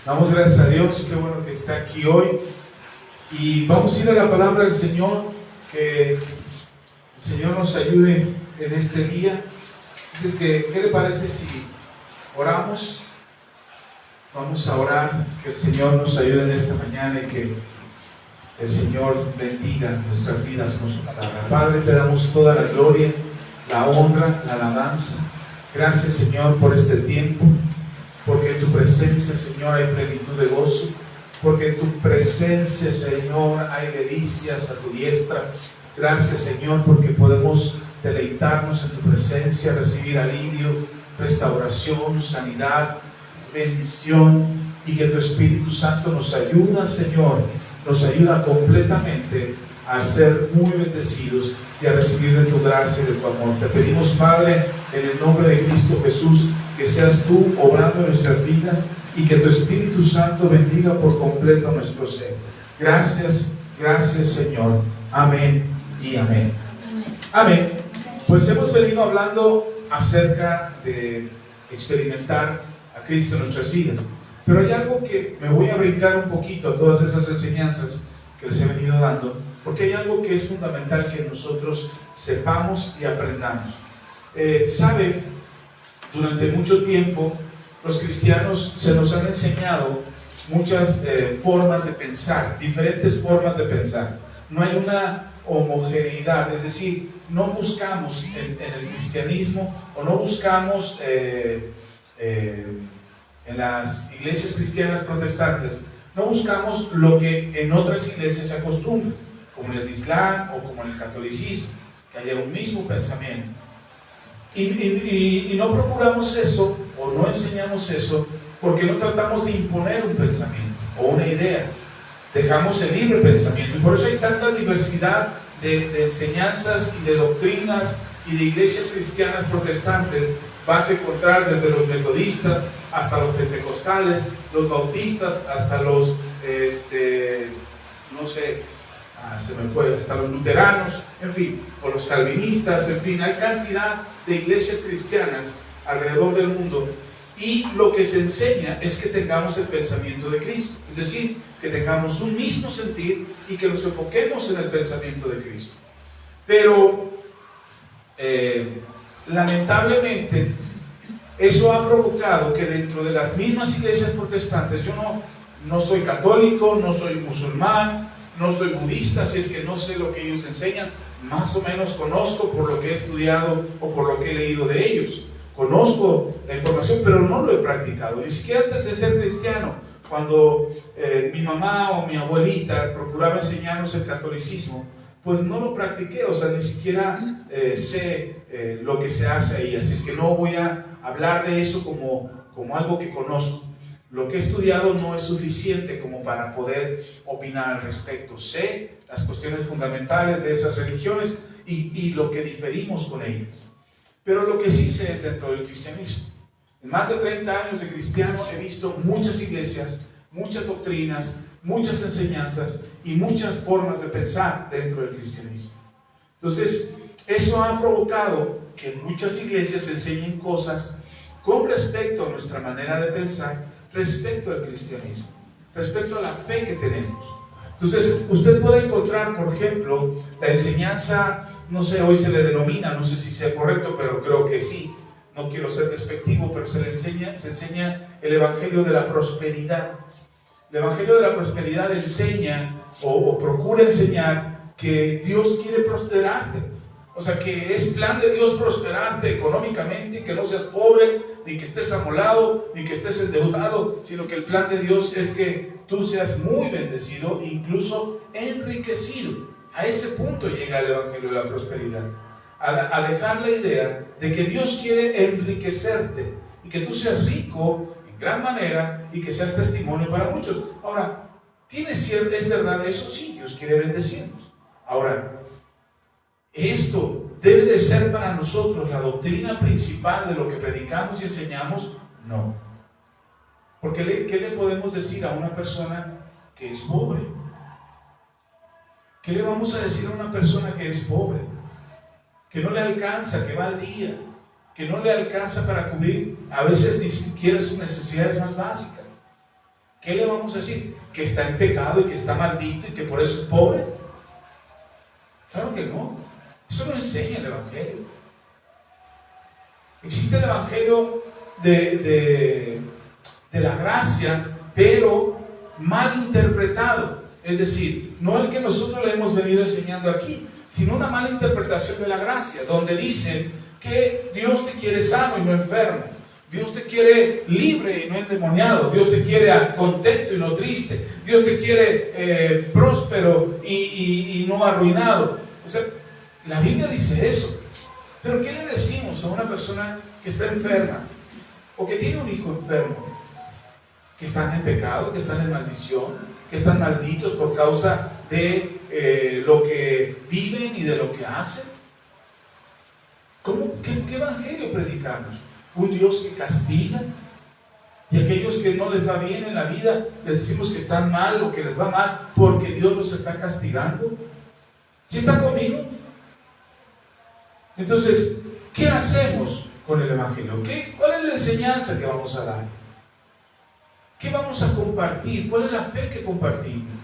Damos gracias a Dios, qué bueno que está aquí hoy. Y vamos a ir a la palabra del Señor, que el Señor nos ayude en este día. Así que, ¿qué le parece si oramos? Vamos a orar, que el Señor nos ayude en esta mañana y que el Señor bendiga nuestras vidas con su palabra. Padre, te damos toda la gloria, la honra, la alabanza. Gracias, Señor, por este tiempo, porque en tu presencia, Señor, hay plenitud de gozo, porque en tu presencia, Señor, hay delicias a tu diestra. Gracias, Señor, porque podemos deleitarnos en tu presencia, recibir alivio, restauración, sanidad, bendición, y que tu Espíritu Santo nos ayuda, Señor, nos ayuda completamente a ser muy bendecidos y a recibir de tu gracia y de tu amor. Te pedimos, Padre, en el nombre de Cristo Jesús, que seas tú obrando en nuestras vidas y que tu Espíritu Santo bendiga por completo nuestro ser. Gracias, gracias, Señor. Amén y amén. Amén. Pues hemos venido hablando acerca de experimentar a Cristo en nuestras vidas. Pero hay algo que me voy a brincar un poquito a todas esas enseñanzas que les he venido dando, porque hay algo que es fundamental que nosotros sepamos y aprendamos. Sabe, durante mucho tiempo los cristianos se nos han enseñado muchas formas de pensar, diferentes formas de pensar. No hay una homogeneidad, es decir, no buscamos en el cristianismo o no buscamos en las iglesias cristianas protestantes, no buscamos lo que en otras iglesias se acostumbra, como en el Islam o como en el catolicismo, que haya un mismo pensamiento. Y no procuramos eso, o no enseñamos eso, porque no tratamos de imponer un pensamiento o una idea. Dejamos el libre pensamiento, y por eso hay tanta diversidad de enseñanzas y de doctrinas y de iglesias cristianas protestantes. Vas a encontrar desde los metodistas hasta los pentecostales, los bautistas hasta los, hasta los luteranos, en fin, o los calvinistas, en fin, hay cantidad de iglesias cristianas alrededor del mundo, y lo que se enseña es que tengamos el pensamiento de Cristo, es decir, que tengamos un mismo sentir y que nos enfoquemos en el pensamiento de Cristo. Pero lamentablemente eso ha provocado que dentro de las mismas iglesias protestantes, yo no soy católico, no soy musulmán, no soy budista, así es que no sé lo que ellos enseñan, más o menos conozco por lo que he estudiado o por lo que he leído de ellos, conozco la información, pero no lo he practicado, ni siquiera antes de ser cristiano, cuando mi mamá o mi abuelita procuraba enseñarnos el catolicismo, pues no lo practiqué, o sea, ni siquiera sé lo que se hace ahí, así es que no voy a hablar de eso como algo que conozco. Lo que he estudiado no es suficiente como para poder opinar al respecto. Sé las cuestiones fundamentales de esas religiones y lo que diferimos con ellas. Pero lo que sí sé es dentro del cristianismo. En más de 30 años de cristiano he visto muchas iglesias, muchas doctrinas, muchas enseñanzas y muchas formas de pensar dentro del cristianismo. Entonces, eso ha provocado que muchas iglesias enseñen cosas con respecto a nuestra manera de pensar, respecto al cristianismo, respecto a la fe que tenemos. Entonces, usted puede encontrar, por ejemplo, la enseñanza, no sé, hoy se le denomina, no sé si sea correcto, pero creo que sí, no quiero ser despectivo, pero se enseña el evangelio de la prosperidad. El evangelio de la prosperidad enseña o procura enseñar que Dios quiere prosperarte. O sea, que es plan de Dios prosperarte económicamente, que no seas pobre, ni que estés amolado, ni que estés endeudado, sino que el plan de Dios es que tú seas muy bendecido, incluso enriquecido. A ese punto llega el evangelio de la prosperidad. A dejar la idea de que Dios quiere enriquecerte y que tú seas rico en gran manera y que seas testimonio para muchos. Ahora, ¿es verdad eso? Sí, Dios quiere bendecirnos. Ahora, ¿esto debe de ser para nosotros la doctrina principal de lo que predicamos y enseñamos? No. Porque ¿qué le podemos decir a una persona que es pobre? ¿Qué le vamos a decir a una persona que es pobre? Que no le alcanza, que va al día, que no le alcanza para cubrir a veces ni siquiera sus necesidades más básicas. ¿Qué le vamos a decir? ¿Que está en pecado y que está maldito y que por eso es pobre? Claro que no. Eso no enseña el Evangelio. Existe el Evangelio de la gracia, pero mal interpretado. Es decir, no el que nosotros le hemos venido enseñando aquí, sino una mala interpretación de la gracia, donde dicen que Dios te quiere sano y no enfermo. Dios te quiere libre y no endemoniado. Dios te quiere contento y no triste. Dios te quiere próspero y no arruinado. O sea, la Biblia dice eso. Pero ¿qué le decimos a una persona que está enferma o que tiene un hijo enfermo? Que están en pecado, que están en maldición, que están malditos por causa de lo que viven y de lo que hacen. ¿Qué evangelio predicamos? ¿Un Dios que castiga? Y aquellos que no les va bien en la vida, les decimos que están mal o que les va mal porque Dios los está castigando. ¿Sí está conmigo? Entonces, ¿qué hacemos con el evangelio? ¿Cuál es la enseñanza que vamos a dar? ¿Qué vamos a compartir? ¿Cuál es la fe que compartimos?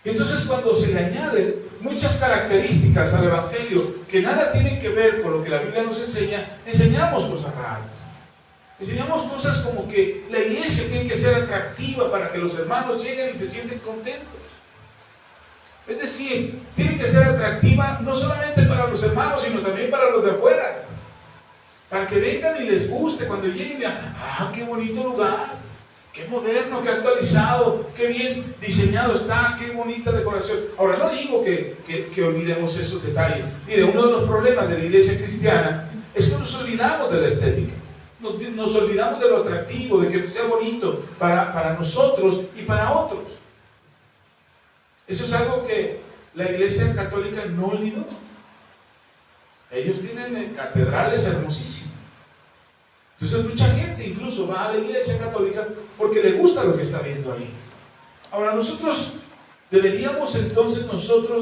Y entonces, cuando se le añaden muchas características al evangelio que nada tienen que ver con lo que la Biblia nos enseña, enseñamos cosas raras. Enseñamos cosas como que la iglesia tiene que ser atractiva para que los hermanos lleguen y se sienten contentos. Es decir, tiene que ser atractiva no solamente para los hermanos, sino también para los de afuera. Para que vengan y les guste cuando lleguen y digan, ¡ah, qué bonito lugar! ¡Qué moderno, qué actualizado, qué bien diseñado está, qué bonita decoración! Ahora, no digo que olvidemos esos detalles. Mire, uno de los problemas de la iglesia cristiana es que nos olvidamos de la estética. Nos olvidamos de lo atractivo, de que sea bonito para nosotros y para otros. Eso es algo que la iglesia católica no olvidó. Ellos tienen catedrales hermosísimas. Entonces mucha gente incluso va a la iglesia católica porque le gusta lo que está viendo ahí. Ahora nosotros deberíamos entonces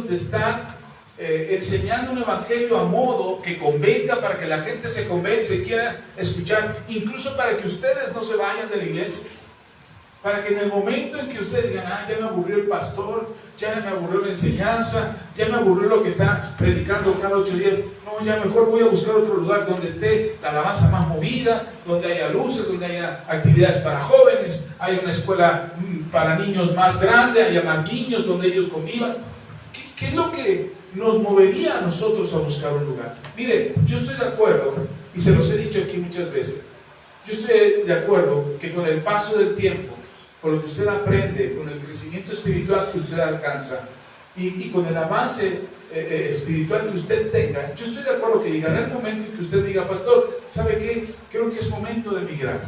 de estar enseñando un evangelio a modo que convenga, para que la gente se convence y quiera escuchar, incluso para que ustedes no se vayan de la iglesia. Para que en el momento en que ustedes digan, ya me aburrió el pastor, ya me aburrió la enseñanza, ya me aburrió lo que está predicando cada 8 días, no, ya mejor voy a buscar otro lugar donde esté la alabanza más movida, donde haya luces, donde haya actividades para jóvenes, haya una escuela para niños más grande, haya más niños donde ellos convivan. ¿Qué es lo que nos movería a nosotros a buscar un lugar? Mire, yo estoy de acuerdo, y se los he dicho aquí muchas veces, yo estoy de acuerdo que con el paso del tiempo, con lo que usted aprende, con el crecimiento espiritual que usted alcanza y con el avance espiritual que usted tenga, yo estoy de acuerdo que llegará el momento en que usted diga, pastor, ¿sabe qué? Creo que es momento de emigrar.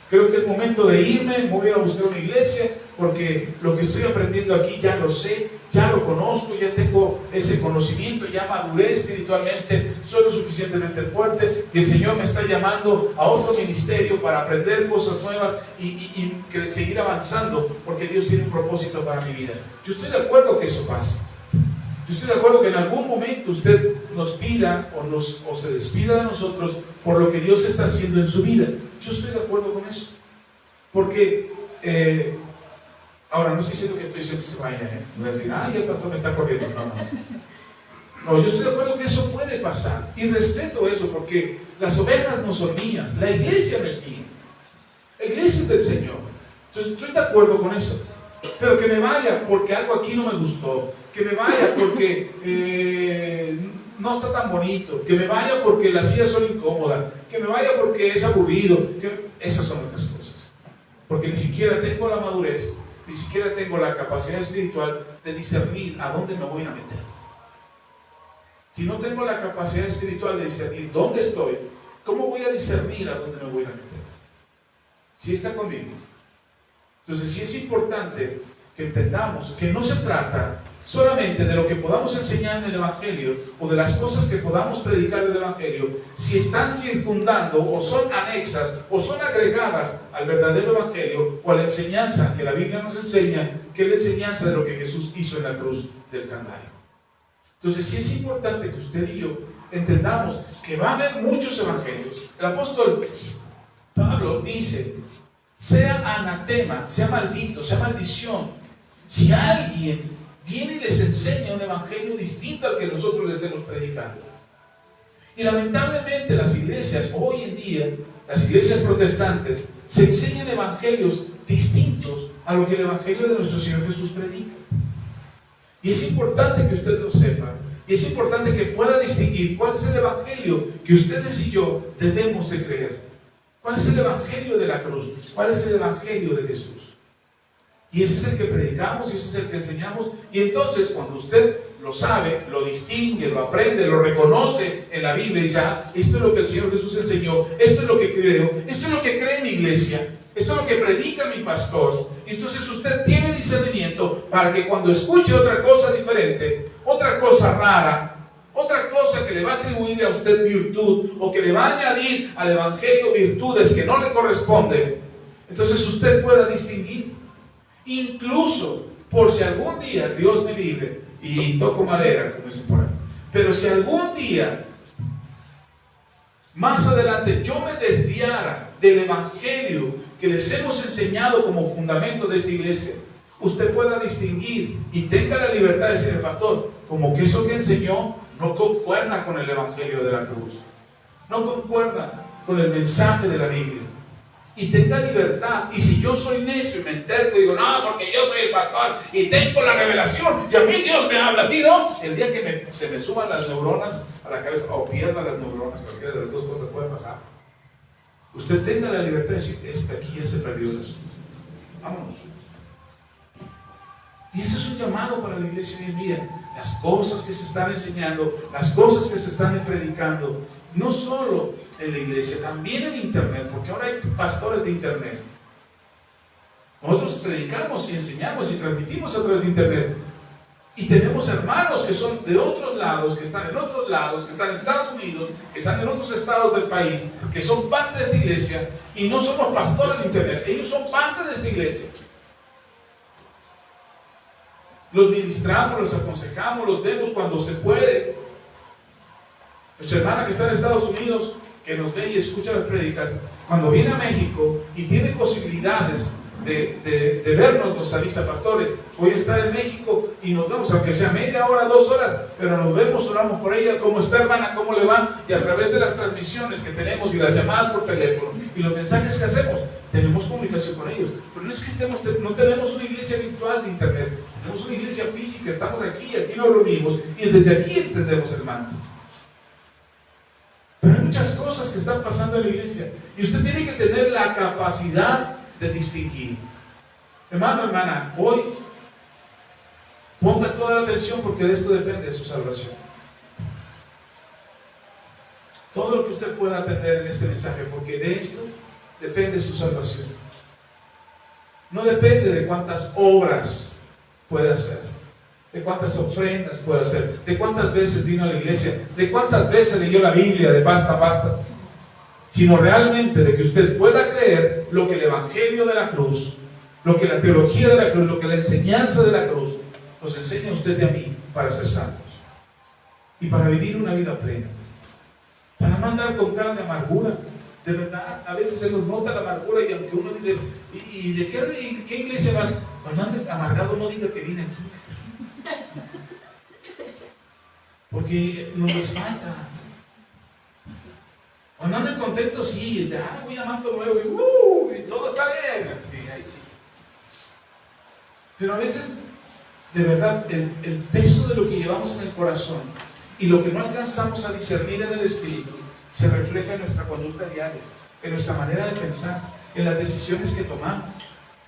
Creo que es momento de irme, me voy a buscar una iglesia, porque lo que estoy aprendiendo aquí ya lo sé, ya lo conozco, ya tengo ese conocimiento, ya maduré espiritualmente, soy lo suficientemente fuerte y el Señor me está llamando a otro ministerio para aprender cosas nuevas y seguir avanzando, porque Dios tiene un propósito para mi vida. Yo estoy de acuerdo que eso pase. Yo estoy de acuerdo que en algún momento usted nos pida o se despida de nosotros por lo que Dios está haciendo en su vida. Yo estoy de acuerdo con eso. Porque ahora no estoy diciendo que estoy diciendo que se vaya, no voy a decir, el pastor me está corriendo. No, yo estoy de acuerdo que eso puede pasar y respeto eso, porque las ovejas no son mías, la iglesia no es mía, la iglesia es del Señor. Entonces estoy de acuerdo con eso, pero que me vaya porque algo aquí no me gustó, que me vaya porque no está tan bonito, que me vaya porque las sillas son incómodas, que me vaya porque es aburrido, esas son otras cosas, porque ni siquiera tengo la madurez, ni siquiera tengo la capacidad espiritual de discernir a dónde me voy a meter. Si no tengo la capacidad espiritual de discernir dónde estoy, ¿cómo voy a discernir a dónde me voy a meter? ¿Sí está conmigo? Entonces sí es importante que entendamos que no se trata solamente de lo que podamos enseñar en el Evangelio o de las cosas que podamos predicar del Evangelio, si están circundando o son anexas o son agregadas al verdadero Evangelio o a la enseñanza que la Biblia nos enseña, que es la enseñanza de lo que Jesús hizo en la cruz del Calvario. Entonces sí es importante que usted y yo entendamos que va a haber muchos evangelios. El apóstol Pablo dice, sea anatema, sea maldito, sea maldición, si alguien viene y les enseña un evangelio distinto al que nosotros les hemos predicado. Y lamentablemente las iglesias, hoy en día, las iglesias protestantes, se enseñan evangelios distintos a lo que el evangelio de nuestro Señor Jesús predica. Y es importante que usted lo sepa, y es importante que pueda distinguir cuál es el evangelio que ustedes y yo debemos de creer. ¿Cuál es el evangelio de la cruz? ¿Cuál es el evangelio de Jesús? Y ese es el que predicamos y ese es el que enseñamos. Y entonces cuando usted lo sabe, lo distingue, lo aprende, lo reconoce en la Biblia y dice, esto es lo que el Señor Jesús enseñó, esto es lo que creo, esto es lo que cree mi iglesia, esto es lo que predica mi pastor. Y entonces usted tiene discernimiento para que cuando escuche otra cosa diferente, otra cosa rara, otra cosa que le va a atribuir a usted virtud o que le va a añadir al evangelio virtudes que no le corresponden, entonces usted pueda distinguir. Incluso por si algún día, Dios me libre, y toco madera, como dicen por ahí, pero si algún día más adelante yo me desviara del evangelio que les hemos enseñado como fundamento de esta iglesia, usted pueda distinguir y tenga la libertad de decir, pastor, como que eso que enseñó no concuerda con el evangelio de la cruz, no concuerda con el mensaje de la Biblia. Y tenga libertad. Y si yo soy necio y me enterco y digo, no, porque yo soy el pastor y tengo la revelación y a mí Dios me habla, a ti no, el día que se me suban las neuronas a la cabeza o pierda las neuronas, cualquiera de las dos cosas puede pasar, usted tenga la libertad de decir, aquí ya se perdió el asunto, vámonos. Y eso es un llamado para la iglesia de hoy en día. Las cosas que se están enseñando, las cosas que se están predicando, no solo en la iglesia, también en internet, porque ahora hay pastores de internet. Nosotros predicamos y enseñamos y transmitimos a través de internet. Y tenemos hermanos que son de otros lados, que están en otros lados, que están en Estados Unidos, que están en otros estados del país, que son parte de esta iglesia y no somos pastores de internet, ellos son parte de esta iglesia. Los ministramos, los aconsejamos, los vemos cuando se puede. Nuestra hermana que está en Estados Unidos, que nos ve y escucha las prédicas, cuando viene a México y tiene posibilidades de vernos, nos avisa, pastores, voy a estar en México y nos vemos, aunque sea media hora, 2 horas, pero nos vemos, oramos por ella, cómo está hermana, cómo le va, y a través de las transmisiones que tenemos y las llamadas por teléfono y los mensajes que hacemos, tenemos comunicación con ellos. Pero no es que no tenemos una iglesia virtual de internet, tenemos una iglesia física, estamos aquí nos reunimos y desde aquí extendemos el manto. Pero hay muchas cosas que están pasando en la iglesia y usted tiene que tener la capacidad de distinguir. Hermano, hermana, hoy ponga toda la atención porque de esto depende su salvación. Todo lo que usted pueda atender en este mensaje, porque de esto depende su salvación. No depende de cuántas obras puede hacer, de cuántas ofrendas puede hacer, de cuántas veces vino a la iglesia, de cuántas veces leyó la Biblia de pasta a pasta, sino realmente de que usted pueda creer lo que el evangelio de la cruz, lo que la teología de la cruz, lo que la enseñanza de la cruz nos enseña a usted y a mí para ser santos y para vivir una vida plena, para no andar con cara de amargura. De verdad, a veces se nos nota la amargura y aunque uno dice, ¿y de qué iglesia vas? Cuando ande amargado no diga que viene aquí, porque nos falta. Cuando anden contentos, sí, voy a manto nuevo y todo está bien. Sí, ahí sí. Pero a veces, de verdad, el peso de lo que llevamos en el corazón y lo que no alcanzamos a discernir en el espíritu se refleja en nuestra conducta diaria, en nuestra manera de pensar, en las decisiones que tomamos,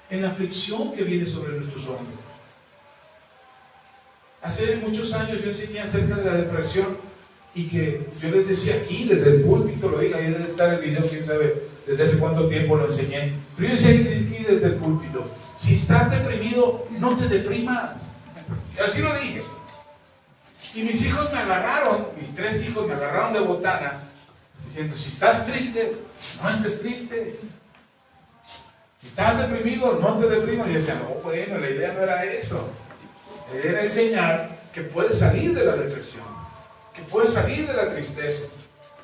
en la aflicción que viene sobre nuestros hombros. Hace muchos años yo enseñé acerca de la depresión y que yo les decía aquí, desde el púlpito, lo diga, ahí debe estar el video, quién sabe desde hace cuánto tiempo lo enseñé, pero yo decía aquí desde el púlpito, si estás deprimido, no te deprimas. Así lo dije. Y mis hijos me agarraron, mis 3 hijos me agarraron de botana, diciendo, si estás triste, no estés triste. Si estás deprimido, no te deprimas. Y decían, no, bueno, la idea no era eso. La idea era enseñar que puedes salir de la depresión, que puedes salir de la tristeza,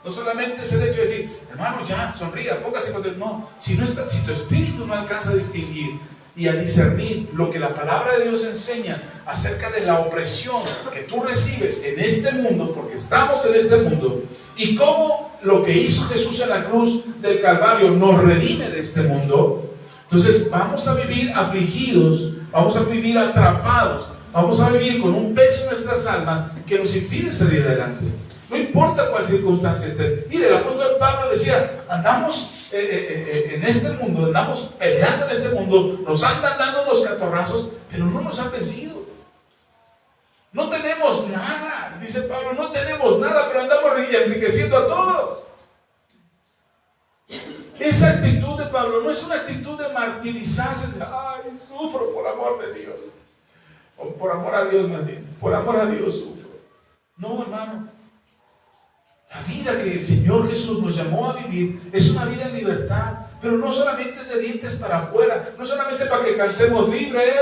No solamente es el hecho de decir, hermano, ya, sonría, póngase contento. No, si tu espíritu no alcanza a distinguir y a discernir lo que la palabra de Dios enseña acerca de la opresión que tú recibes en este mundo, porque estamos en este mundo, y cómo lo que hizo Jesús en la cruz del Calvario nos redime de este mundo, entonces vamos a vivir afligidos, vamos a vivir atrapados, vamos a vivir con un peso en nuestras almas que nos impide salir adelante. No importa cuál circunstancia esté. Mire, el apóstol Pablo decía, andamos en este mundo, andamos peleando en este mundo, nos andan dando los catorrazos, pero no nos han vencido. No tenemos nada, dice Pablo, no tenemos nada, pero andamos enriqueciendo a todos. Esa actitud de Pablo no es una actitud de martirizarse, de, ay, sufro por amor de Dios, o por amor a Dios más bien, por amor a Dios sufro. No, hermano. La vida que el Señor Jesús nos llamó a vivir es una vida en libertad, pero no solamente es de dientes para afuera, no solamente para que cantemos libre.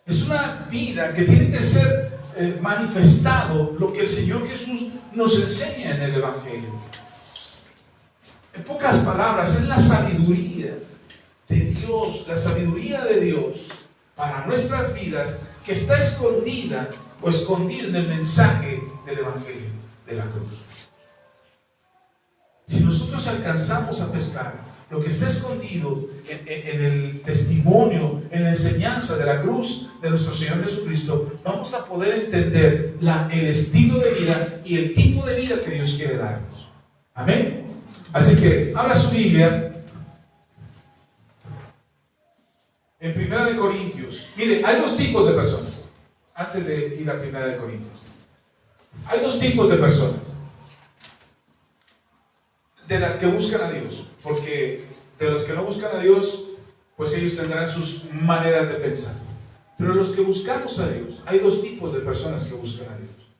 Es una vida que tiene que ser manifestado lo que el Señor Jesús nos enseña en el Evangelio. En pocas palabras, es la sabiduría de Dios, la sabiduría de Dios para nuestras vidas que está escondida o escondido en el mensaje del Evangelio de la cruz. Si nosotros alcanzamos a pescar lo que está escondido en el testimonio, en la enseñanza de la cruz de nuestro Señor Jesucristo, vamos a poder entender el estilo de vida y el tipo de vida que Dios quiere darnos. Amén. Así que abra su Biblia en 1 Corintios. Mire, hay dos tipos de personas. Antes de ir a 1 Corintios, hay dos tipos de personas: de las que buscan a Dios, porque de los que no buscan a Dios, pues ellos tendrán sus maneras de pensar. Pero los que buscamos a Dios, hay dos tipos de personas que buscan a Dios.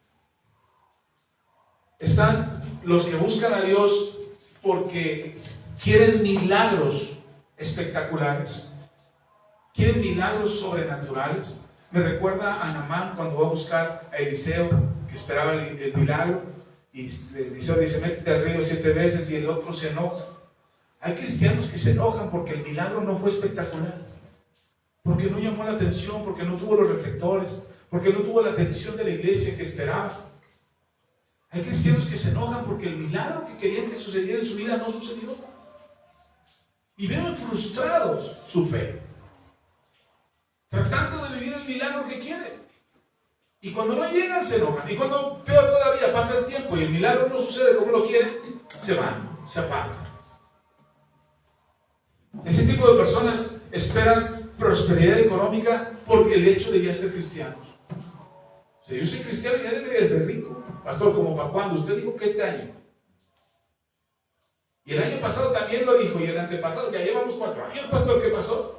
Están los que buscan a Dios porque quieren milagros espectaculares, quieren milagros sobrenaturales. Me recuerda a Naamán cuando va a buscar a Eliseo, que esperaba el milagro, y Eliseo dice, métete al río 7 veces, y el otro se enoja. Hay cristianos que se enojan porque el milagro no fue espectacular, porque no llamó la atención, porque no tuvo los reflectores, porque no tuvo la atención de la iglesia que esperaba. Hay cristianos que se enojan porque el milagro que querían que sucediera en su vida no sucedió, y ven frustrados su fe, tratando de vivir el milagro que quieren. Y cuando no llegan, se enojan. Y cuando, peor todavía, pasa el tiempo y el milagro no sucede como lo quieren, se van, se apartan. Ese tipo de personas esperan prosperidad económica por el hecho de ya ser cristianos. O sea, yo soy cristiano y ya debería ser rico. Pastor, ¿como para cuándo? Usted dijo que este año. Y el año pasado también lo dijo, y el antepasado, ya llevamos 4 años, pastor, ¿qué pasó?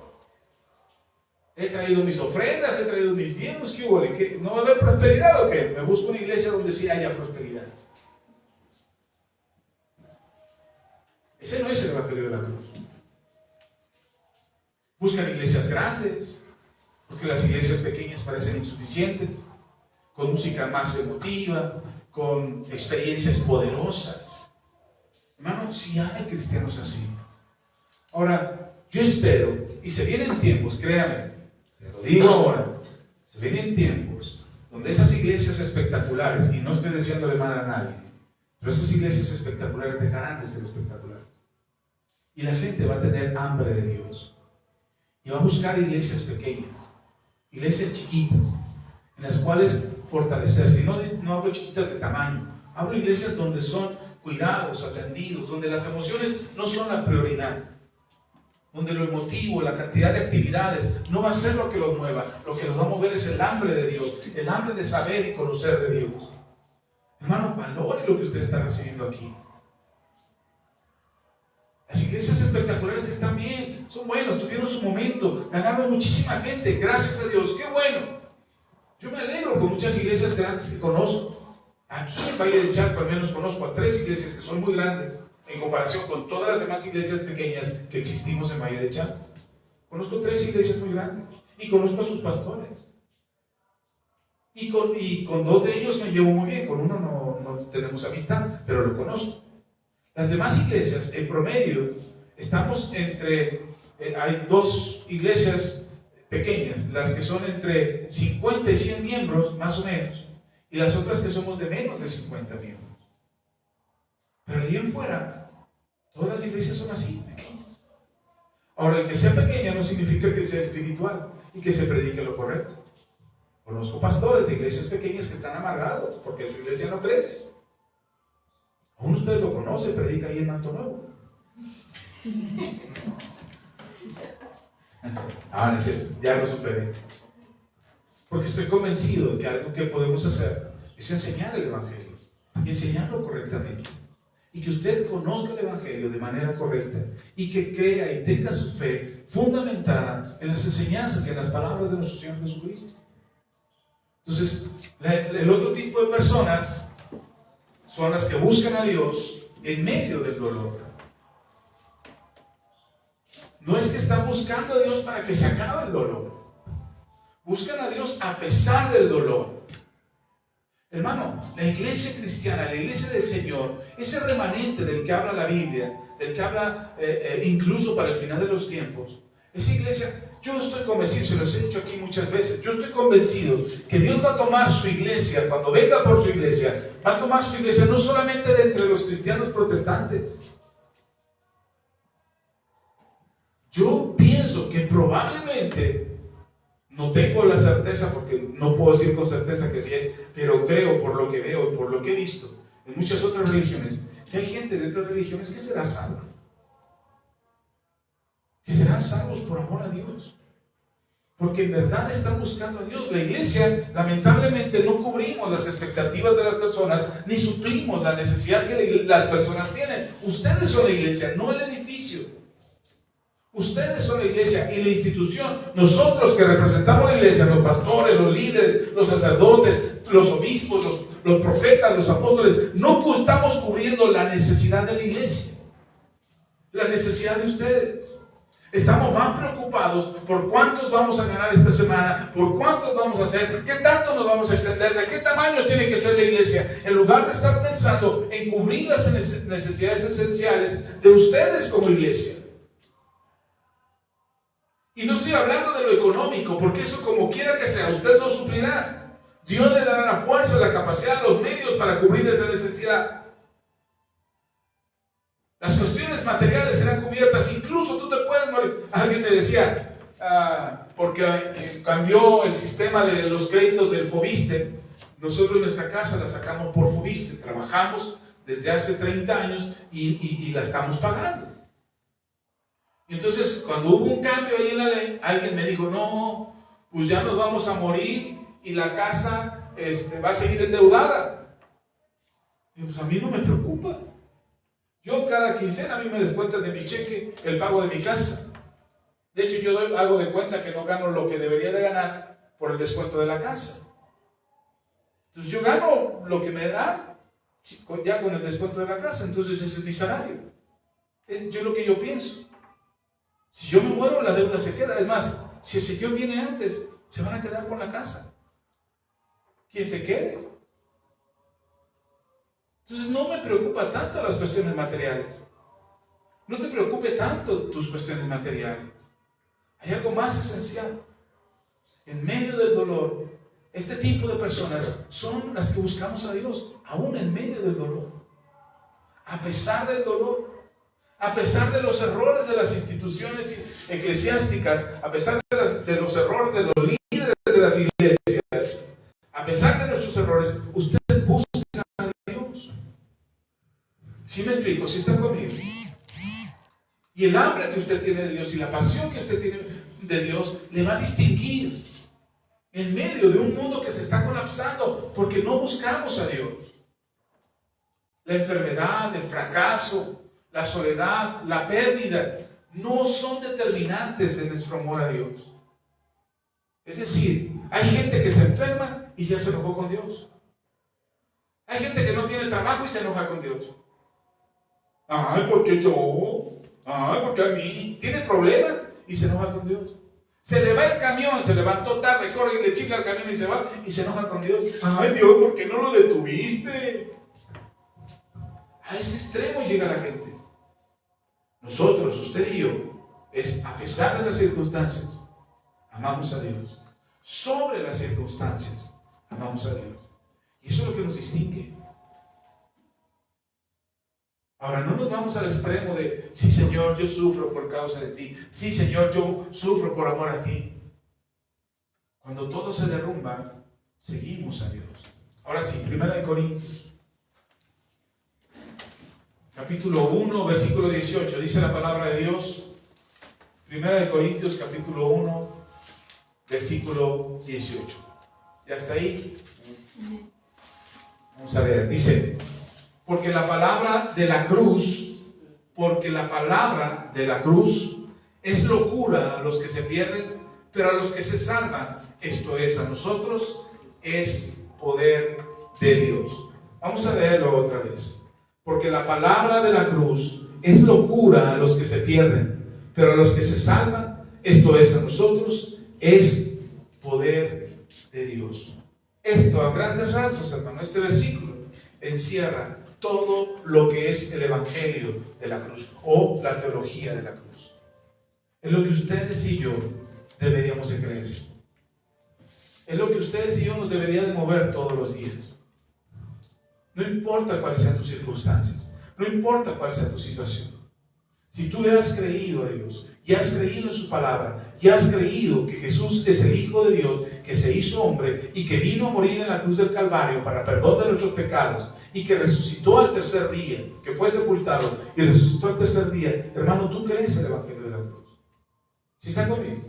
He traído mis ofrendas, he traído mis diezmos, ¿qué hubo? ¿Qué? ¿No va a haber prosperidad o qué? Me busco una iglesia donde sí haya prosperidad. Ese no es el Evangelio de la cruz. Buscan iglesias grandes, porque las iglesias pequeñas parecen insuficientes, con música más emotiva, con experiencias poderosas. Hermano, sí hay cristianos así. Ahora, yo espero, y se vienen tiempos, créame, se lo digo ahora, se vienen tiempos donde esas iglesias espectaculares, y no estoy deseándole mal a nadie, pero esas iglesias espectaculares dejarán de ser espectaculares. Y la gente va a tener hambre de Dios. Y va a buscar iglesias pequeñas, iglesias chiquitas, en las cuales fortalecerse. Y no hablo chiquitas de tamaño, hablo iglesias donde son cuidados, atendidos, donde las emociones no son la prioridad, donde lo emotivo, la cantidad de actividades no va a ser lo que los mueva. Lo que los va a mover es el hambre de Dios, el hambre de saber y conocer de Dios. Hermano, valore lo que usted está recibiendo aquí. Las iglesias espectaculares están bien, son buenos, tuvieron su momento, ganaron muchísima gente, gracias a Dios, qué bueno. Yo me alegro con muchas iglesias grandes que conozco. Aquí en Valle de Chalco al menos conozco a 3 iglesias que son muy grandes en comparación con todas las demás iglesias pequeñas que existimos en Valle de Chalco. Conozco 3 iglesias muy grandes y conozco a sus pastores. y con dos de ellos me llevo muy bien, con uno no tenemos amistad, pero lo conozco. Las demás iglesias, en promedio, estamos hay dos iglesias pequeñas, las que son entre 50 y 100 miembros, más o menos, y las otras que somos de menos de 50 miembros. Pero de ahí en fuera, todas las iglesias son así, pequeñas. Ahora, el que sea pequeña no significa que sea espiritual y que se predique lo correcto. Conozco pastores de iglesias pequeñas que están amargados porque su iglesia no crece. Aún usted lo conoce, predica ahí en Manto Nuevo. No es cierto, ya lo superé. Porque estoy convencido de que algo que podemos hacer es enseñar el Evangelio y enseñarlo correctamente. Y que usted conozca el Evangelio de manera correcta y que crea y tenga su fe fundamentada en las enseñanzas y en las palabras de nuestro Señor Jesucristo. Entonces, el otro tipo de personas son las que buscan a Dios en medio del dolor. No es que están buscando a Dios para que se acabe el dolor. Buscan a Dios a pesar del dolor. Hermano, la iglesia cristiana, la iglesia del Señor, ese remanente del que habla la Biblia, del que habla incluso para el final de los tiempos, esa iglesia, yo estoy convencido, se los he dicho aquí muchas veces, yo estoy convencido que Dios va a tomar su iglesia, cuando venga por su iglesia, va a tomar su iglesia no solamente de entre los cristianos protestantes. Yo pienso que probablemente, no tengo la certeza porque no puedo decir con certeza que sí es, pero creo por lo que veo y por lo que he visto en muchas otras religiones, que hay gente de otras religiones que será salva, que serán salvos por amor a Dios, porque en verdad están buscando a Dios. La iglesia, lamentablemente, no cubrimos las expectativas de las personas, ni suplimos la necesidad que las personas tienen. Ustedes son la iglesia, no el edificio. Ustedes son la iglesia y la institución. Nosotros que representamos la iglesia, los pastores, los líderes, los sacerdotes, los obispos, los profetas, los apóstoles, no estamos cubriendo la necesidad de la iglesia, la necesidad de ustedes. Estamos más preocupados por cuántos vamos a ganar esta semana, por cuántos vamos a hacer, qué tanto nos vamos a extender, de qué tamaño tiene que ser la iglesia, en lugar de estar pensando en cubrir las necesidades esenciales de ustedes como iglesia. Y no estoy hablando de lo económico, porque eso como quiera que sea, usted no suplirá. Dios le dará la fuerza, la capacidad, los medios para cubrir esa necesidad. Las cuestiones materiales serán cubiertas, incluso tú te puedes morir. Alguien me decía, porque cambió el sistema de los créditos del Fobiste, nosotros nuestra casa la sacamos por Fobiste, trabajamos desde hace 30 años y la estamos pagando. Y entonces, cuando hubo un cambio ahí en la ley, alguien me dijo, no, pues ya nos vamos a morir y la casa va a seguir endeudada. Y pues a mí no me preocupa. Yo cada quincena a mí me descuentan de mi cheque el pago de mi casa. De hecho, yo hago de cuenta que no gano lo que debería de ganar por el descuento de la casa. Entonces yo gano lo que me da ya con el descuento de la casa. Entonces ese es mi salario. Yo lo que yo pienso. Si yo me muero, la deuda se queda. Es más, si el Señor viene antes, se van a quedar con la casa. Quien se quede. Entonces no me preocupa tanto las cuestiones materiales. No te preocupe tanto tus cuestiones materiales. Hay algo más esencial. En medio del dolor, este tipo de personas son las que buscamos a Dios, aún en medio del dolor. A pesar del dolor. A pesar de los errores de las instituciones eclesiásticas, a pesar de los errores de los líderes de las iglesias, a pesar de nuestros errores, usted busca a Dios. ¿Sí me explico? ¿Sí está conmigo? Y el hambre que usted tiene de Dios y la pasión que usted tiene de Dios le va a distinguir en medio de un mundo que se está colapsando porque no buscamos a Dios. La enfermedad, el fracaso, la soledad, la pérdida, no son determinantes de nuestro amor a Dios. Es decir, hay gente que se enferma y ya se enojó con Dios. Hay gente que no tiene trabajo y se enoja con Dios. Ay, ¿por qué yo? Ay, ¿por qué a mí? Tiene problemas y se enoja con Dios. Se le va el camión, se levantó tarde, corre y le chifla el camión y se va y se enoja con Dios. Ay Dios, ¿por qué no lo detuviste? A ese extremo llega la gente. Nosotros, usted y yo, a pesar de las circunstancias, amamos a Dios. Sobre las circunstancias, amamos a Dios. Y eso es lo que nos distingue. Ahora, no nos vamos al extremo de, sí Señor, yo sufro por causa de ti. Sí Señor, yo sufro por amor a ti. Cuando todo se derrumba, seguimos a Dios. Ahora sí, 1 Corintios. Capítulo 1, versículo 18. Dice la palabra de Dios. 1 Corintios, capítulo 1, versículo 18. ¿Ya está ahí? Vamos a ver. Dice, porque la palabra de la cruz es locura a los que se pierden, pero a los que se salvan, esto es, a nosotros, es poder de Dios. Vamos a leerlo otra vez. Porque la palabra de la cruz es locura a los que se pierden, pero a los que se salvan, esto es, a nosotros, es poder de Dios. Esto a grandes rasgos, hermano, este versículo encierra todo lo que es el evangelio de la cruz o la teología de la cruz. Es lo que ustedes y yo deberíamos de creer. Es lo que ustedes y yo nos debería de mover todos los días. No importa cuáles sean tus circunstancias, no importa cuál sea tu situación. Si tú le has creído a Dios y has creído en su palabra y has creído que Jesús es el Hijo de Dios, que se hizo hombre y que vino a morir en la cruz del Calvario para perdón de nuestros pecados y que resucitó al tercer día, que fue sepultado y resucitó al tercer día, hermano, tú crees el evangelio de la cruz. ¿Sí están conmigo?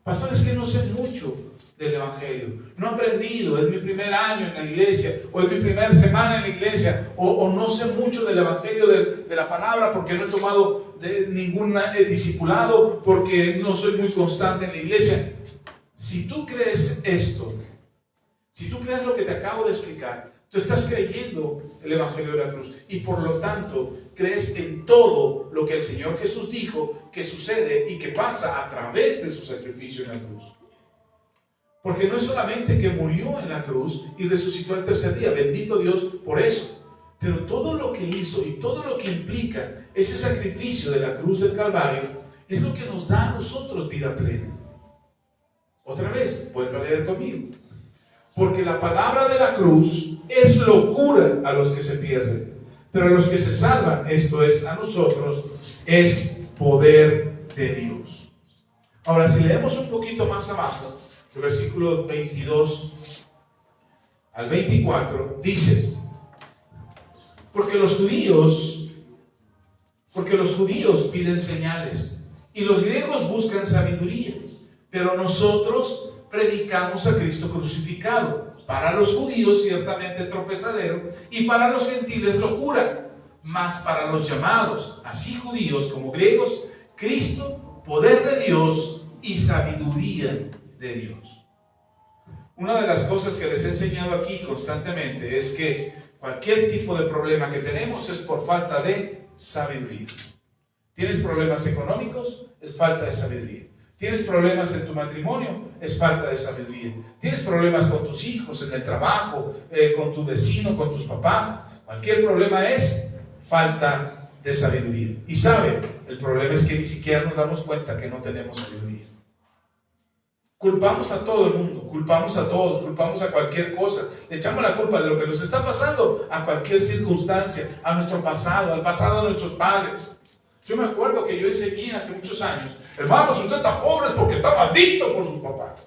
Pastor, es que no sé mucho del evangelio, no he aprendido, es mi primer año en la iglesia, o es mi primera semana en la iglesia, o no sé mucho del evangelio de la palabra, porque no he tomado ningún discipulado, porque no soy muy constante en la iglesia. Si tú crees esto, si tú crees lo que te acabo de explicar, tú estás creyendo el evangelio de la cruz, y por lo tanto crees en todo lo que el Señor Jesús dijo que sucede y que pasa a través de su sacrificio en la cruz. Porque no es solamente que murió en la cruz y resucitó al tercer día, bendito Dios por eso, pero todo lo que hizo y todo lo que implica ese sacrificio de la cruz del Calvario es lo que nos da a nosotros vida plena. Otra vez, vuelvo a leer conmigo. Porque la palabra de la cruz es locura a los que se pierden, pero a los que se salvan, esto es, a nosotros, es poder de Dios. Ahora, si leemos un poquito más abajo, el versículo 22 al 24 dice: porque los judíos piden señales y los griegos buscan sabiduría, pero nosotros predicamos a Cristo crucificado, para los judíos ciertamente tropezadero y para los gentiles locura, mas para los llamados, así judíos como griegos, Cristo, poder de Dios y sabiduría de Dios. Una de las cosas que les he enseñado aquí constantemente es que cualquier tipo de problema que tenemos es por falta de sabiduría. ¿Tienes problemas económicos? Es falta de sabiduría. ¿Tienes problemas en tu matrimonio? Es falta de sabiduría. ¿Tienes problemas con tus hijos, en el trabajo, con tu vecino, con tus papás? Cualquier problema es falta de sabiduría. Y sabe, el problema es que ni siquiera nos damos cuenta que no tenemos sabiduría. Culpamos a todo el mundo, culpamos a todos, culpamos a cualquier cosa. Le echamos la culpa de lo que nos está pasando a cualquier circunstancia, a nuestro pasado, al pasado de nuestros padres. Yo me acuerdo que yo enseñé hace muchos años: hermanos, usted está pobre porque está maldito por sus papás.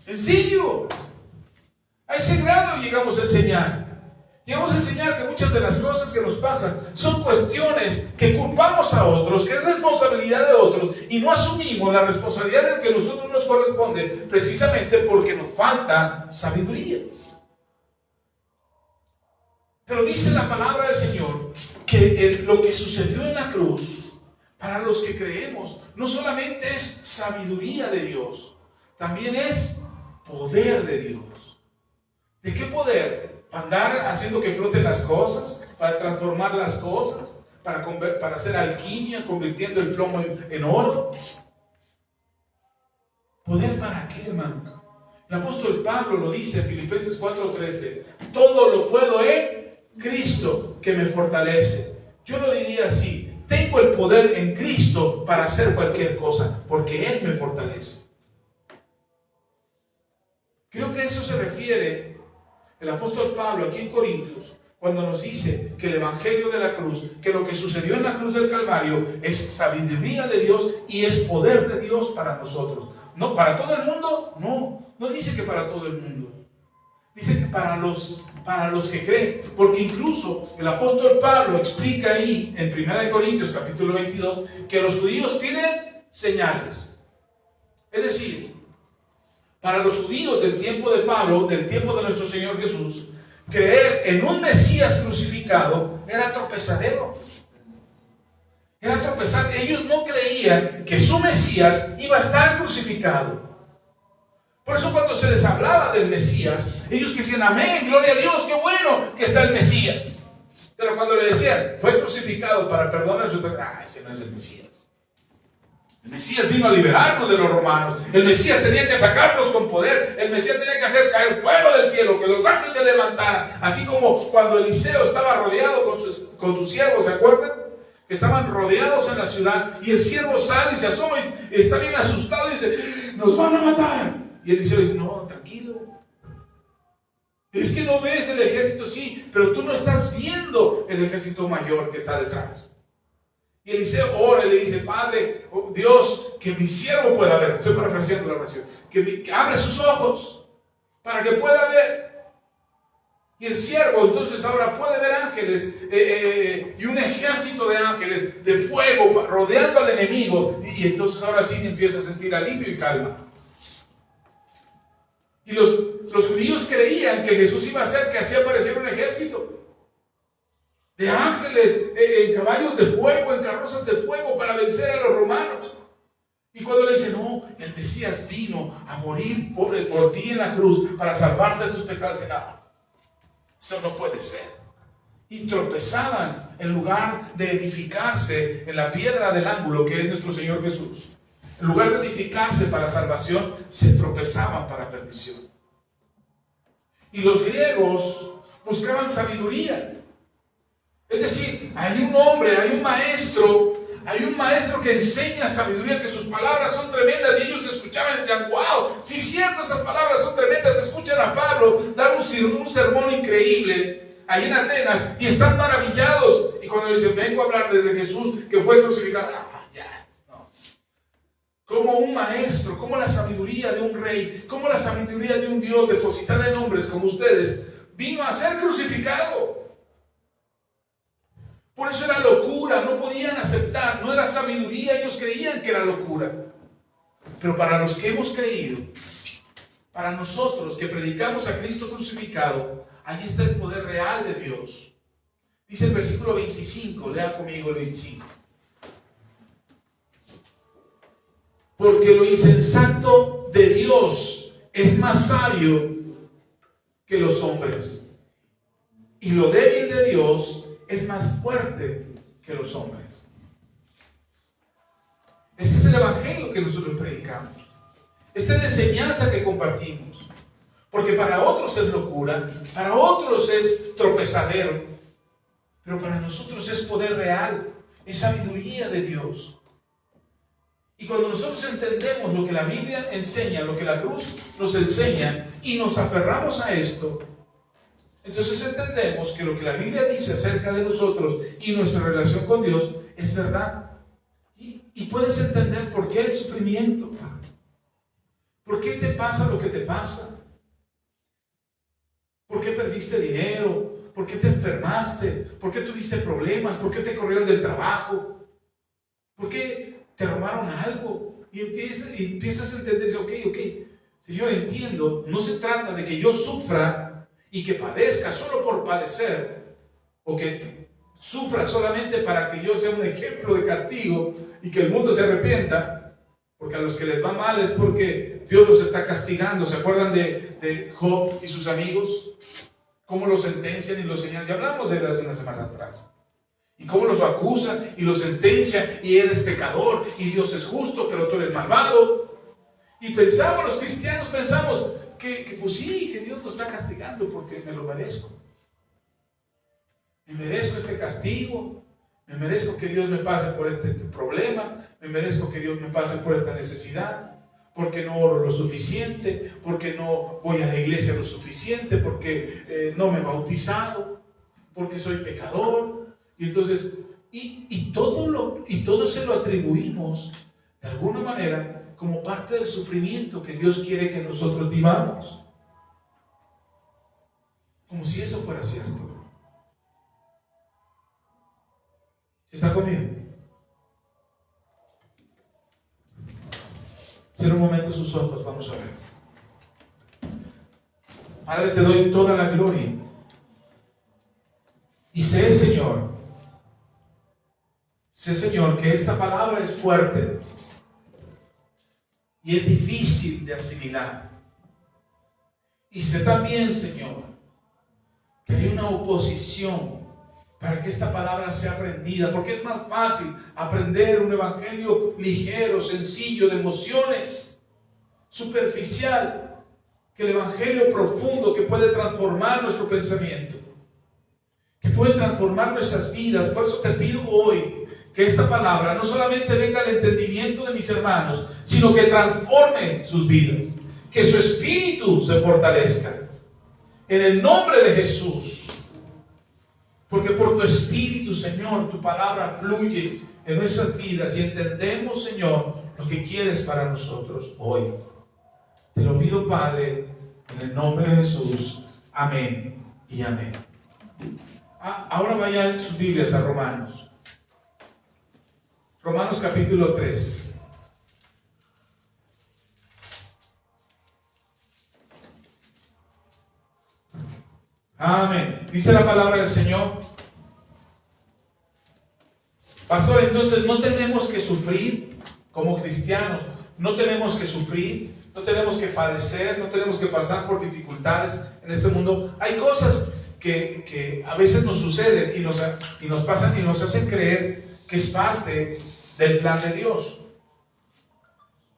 ¿En serio? A ese grado llegamos a enseñar. Llegamos a enseñar que muchas de las cosas que nos pasan son cuestiones que culpamos a otros, que es responsabilidad de otros, y no asumimos la responsabilidad de que a nosotros nos corresponde, precisamente porque nos falta sabiduría. Pero dice la palabra del Señor que lo que sucedió en la cruz, para los que creemos, no solamente es sabiduría de Dios, también es poder de Dios. ¿De qué poder? Para andar haciendo que floten las cosas, para transformar las cosas, para hacer alquimia, convirtiendo el plomo en oro. ¿Poder para qué, hermano? El apóstol Pablo lo dice en Filipenses 4:13. Todo lo puedo en Cristo que me fortalece. Yo lo diría así: tengo el poder en Cristo para hacer cualquier cosa, porque Él me fortalece. Creo que a eso se refiere el apóstol Pablo aquí en Corintios, cuando nos dice que el evangelio de la cruz, que lo que sucedió en la cruz del Calvario es sabiduría de Dios y es poder de Dios para nosotros. No, para todo el mundo, no dice que para todo el mundo. Dice que para los que creen, porque incluso el apóstol Pablo explica ahí en 1 Corintios capítulo 22 que los judíos piden señales. Es decir, para los judíos del tiempo de Pablo, del tiempo de nuestro Señor Jesús, creer en un Mesías crucificado era tropezadero. Era tropezar. Ellos no creían que su Mesías iba a estar crucificado. Por eso cuando se les hablaba del Mesías, ellos decían: amén, gloria a Dios, qué bueno que está el Mesías. Pero cuando le decían, fue crucificado para perdonar su pecado, ese no es el Mesías. El Mesías vino a liberarnos de los romanos. El Mesías tenía que sacarnos con poder. El Mesías tenía que hacer caer fuego del cielo, que los ángeles se levantaran. Así como cuando Eliseo estaba rodeado con sus siervos, ¿se acuerdan? Que estaban rodeados en la ciudad, y el siervo sale y se asoma y está bien asustado y dice: nos van a matar. Y Eliseo dice: no, tranquilo. Es que no ves el ejército, sí, pero tú no estás viendo el ejército mayor que está detrás. Y Eliseo ora y le dice: Padre, oh Dios, que mi siervo pueda ver. Estoy parafraseando la oración. Que abre sus ojos para que pueda ver. Y el siervo entonces ahora puede ver ángeles y un ejército de ángeles de fuego rodeando al enemigo. Y entonces ahora sí empieza a sentir alivio y calma. Y los judíos creían que Jesús iba a hacer que así apareciera un ejército de ángeles en caballos de fuego, en carrozas de fuego, para vencer a los romanos. Y cuando le dicen: no, el Mesías vino a morir por ti en la cruz para salvarte de tus pecados, no, eso no puede ser. Y tropezaban en lugar de edificarse en la piedra del ángulo que es nuestro Señor Jesús. En lugar de edificarse para salvación, se tropezaban para perdición. Y los griegos buscaban sabiduría. Es decir, hay un hombre, hay un maestro que enseña sabiduría, que sus palabras son tremendas, y ellos escuchaban y decían: wow, sí es cierto, esas palabras son tremendas. Escuchan a Pablo dar un sermón increíble ahí en Atenas y están maravillados. Y cuando dicen: vengo a hablar de Jesús que fue crucificado, no. Como un maestro, como la sabiduría de un rey, como la sabiduría de un Dios depositada en hombres como ustedes, vino a ser crucificado. Por eso era locura, no podían aceptar, no era sabiduría, ellos creían que era locura. Pero para los que hemos creído, para nosotros que predicamos a Cristo crucificado, ahí está el poder real de Dios. Dice el versículo 25, lea conmigo el 25. Porque lo insensato de Dios es más sabio que los hombres, y lo débil de Dios es más fuerte que los hombres. Este es el evangelio que nosotros predicamos. Esta es la enseñanza que compartimos. Porque para otros es locura, para otros es tropezadero, pero para nosotros es poder real, es sabiduría de Dios. Y cuando nosotros entendemos lo que la Biblia enseña, lo que la cruz nos enseña, y nos aferramos a esto, entonces entendemos que lo que la Biblia dice acerca de nosotros y nuestra relación con Dios es verdad. Y puedes entender por qué el sufrimiento. ¿Por qué te pasa lo que te pasa? ¿Por qué perdiste dinero? ¿Por qué te enfermaste? ¿Por qué tuviste problemas? ¿Por qué te corrieron del trabajo? ¿Por qué te robaron algo? Y empiezas a entender, ok, Señor, entiendo, no se trata de que yo sufra y que padezca solo por padecer, o que sufra solamente para que yo sea un ejemplo de castigo y que el mundo se arrepienta, porque a los que les va mal es porque Dios los está castigando. ¿Se acuerdan de Job y sus amigos? Cómo los sentencian y los señalan. Ya hablamos de él hace unas semanas atrás. Y cómo los acusan y los sentencian, y eres pecador y Dios es justo, pero tú eres malvado. Y pensamos, los cristianos pensamos que pues sí, que Dios nos está castigando porque me lo merezco. Me merezco este castigo, me merezco que Dios me pase por este problema, me merezco que Dios me pase por esta necesidad, porque no oro lo suficiente, porque no voy a la iglesia lo suficiente, porque no me he bautizado, porque soy pecador. Y entonces, todo se lo atribuimos de alguna manera como parte del sufrimiento que Dios quiere que nosotros vivamos. Como si eso fuera cierto. ¿Está conmigo? Cierra un momento sus ojos, vamos a ver. Padre, te doy toda la gloria. Y sé, Señor, que esta palabra es fuerte y es difícil de asimilar. Y sé también, Señor, que hay una oposición para que esta palabra sea aprendida, porque es más fácil aprender un evangelio ligero, sencillo, de emociones, superficial, que el evangelio profundo que puede transformar nuestro pensamiento, que puede transformar nuestras vidas. Por eso te pido hoy que esta palabra no solamente venga al entendimiento de mis hermanos, sino que transforme sus vidas, que su espíritu se fortalezca en el nombre de Jesús. Porque por tu espíritu, Señor, tu palabra fluye en nuestras vidas y entendemos, Señor, lo que quieres para nosotros hoy. Te lo pido, Padre, en el nombre de Jesús. Amén y amén. Ahora vayan sus Biblias a Romanos. Romanos capítulo 3. Amén. Dice la palabra del Señor. Pastor, entonces no tenemos que sufrir como cristianos. No tenemos que sufrir, no tenemos que padecer, no tenemos que pasar por dificultades en este mundo. Hay cosas que a veces nos suceden y nos pasan y nos hacen creer que es parte del plan de Dios.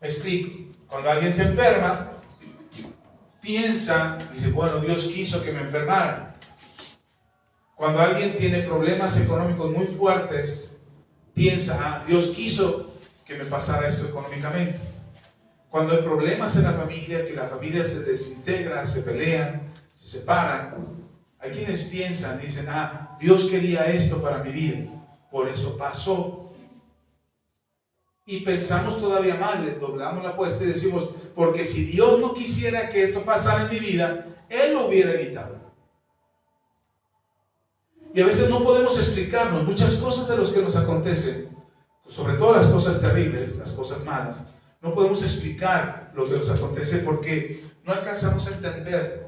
Me explico. Cuando alguien se enferma, piensa, dice, bueno, Dios quiso que me enfermara. Cuando alguien tiene problemas económicos muy fuertes, piensa, Dios quiso que me pasara esto económicamente. Cuando hay problemas en la familia, que la familia se desintegra, se pelean, se separan, hay quienes piensan, dicen, Dios quería esto para mi vida, por eso pasó. Y pensamos todavía mal, le doblamos la apuesta y decimos, porque si Dios no quisiera que esto pasara en mi vida, Él lo hubiera evitado. Y a veces no podemos explicarnos muchas cosas de los que nos acontecen, sobre todo las cosas terribles, las cosas malas. No podemos explicar lo que nos acontece porque no alcanzamos a entender